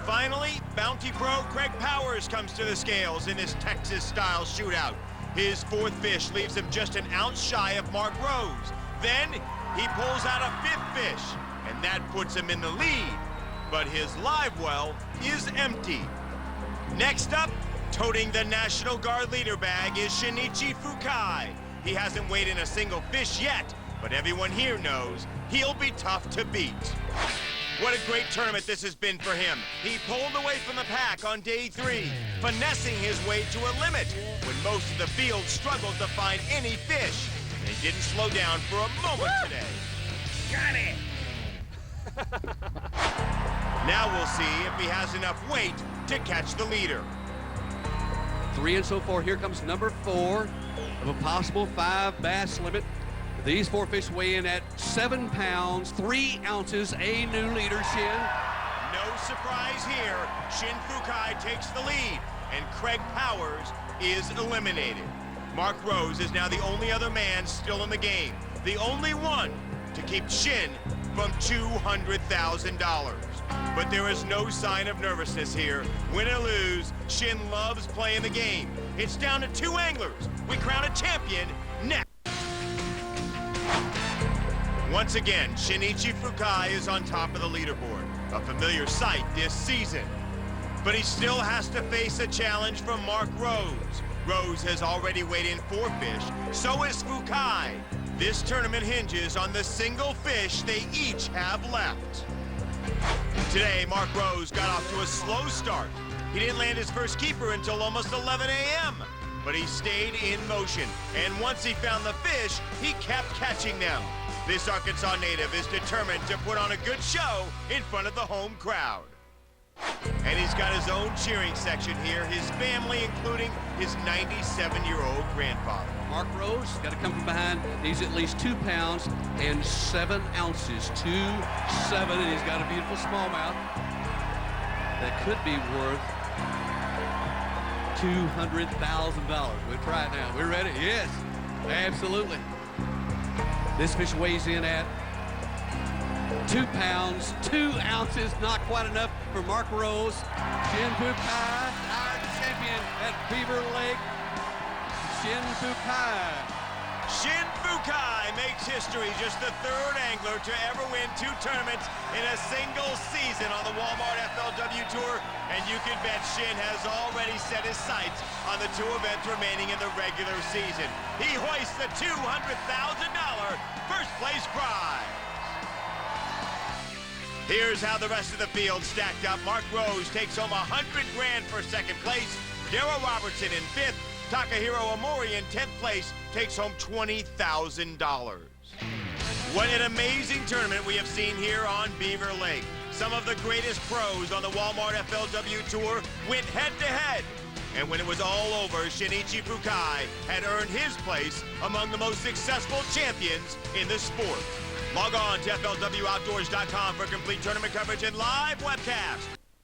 Speaker 1: Finally, Bounty Pro Craig Powers comes to the scales in this Texas-style shootout. His 4th fish leaves him just an ounce shy of Mark Rose. Then he pulls out a 5th fish, and that puts him in the lead. But his live well is empty. Next up, toting the National Guard leader bag is Shinichi Fukae. He hasn't weighed in a single fish yet, but everyone here knows he'll be tough to beat. What a great tournament this has been for him. He pulled away from the pack on day 3, finessing his way to a limit when most of the field struggled to find any fish. And he didn't slow down for a moment today. Got it! Now we'll see if he has enough weight to catch the leader.
Speaker 3: 3 and so far. Here comes number 4 of a possible 5 bass limit. These 4 fish weigh in at 7 pounds, 3 ounces. A new leader, Shin.
Speaker 1: No surprise here. Shin Fukae takes the lead, and Craig Powers is eliminated. Mark Rose is now the only other man still in the game, the only one to keep Shin from $200,000. But there is no sign of nervousness here. Win or lose, Shin loves playing the game. It's down to 2 anglers. We crown a champion next. Once again, Shinichi Fukae is on top of the leaderboard, a familiar sight this season. But he still has to face a challenge from Mark Rose. Rose has already weighed in 4 fish, so is Fukae. This tournament hinges on the single fish they each have left. Today, Mark Rose got off to a slow start. He didn't land his first keeper until almost 11 a.m., but he stayed in motion, and once he found the fish, he kept catching them. This Arkansas native is determined to put on a good show in front of the home crowd. And he's got his own cheering section here, his family including his 97-year-old grandfather.
Speaker 3: Mark Rose got to come from behind. He's at least 2 pounds and 7 ounces. 2-7, and he's got a beautiful smallmouth that could be worth $200,000. We'll try it now. We're ready? Yes, absolutely. This fish weighs in at 2 pounds, 2 ounces, not quite enough for Mark Rose. Shin Fukae, our champion at Beaver Lake. Shin Fukae.
Speaker 1: Shin Fukae makes history, just the 3rd angler to ever win 2 tournaments in a single season on the Walmart FLW Tour, and you can bet Shin has already set his sights on the 2 events remaining in the regular season. He hoists the $200,000 first place prize. Here's how the rest of the field stacked up. Mark Rose takes home $100 grand for 2nd place. Darryl Robertson in 5th. Takahiro Omori in 10th place takes home $20,000. What an amazing tournament we have seen here on Beaver Lake. Some of the greatest pros on the Walmart FLW Tour went head-to-head. And when it was all over, Shinichi Fukae had earned his place among the most successful champions in the sport. Log on to FLWOutdoors.com for complete tournament coverage and live webcast.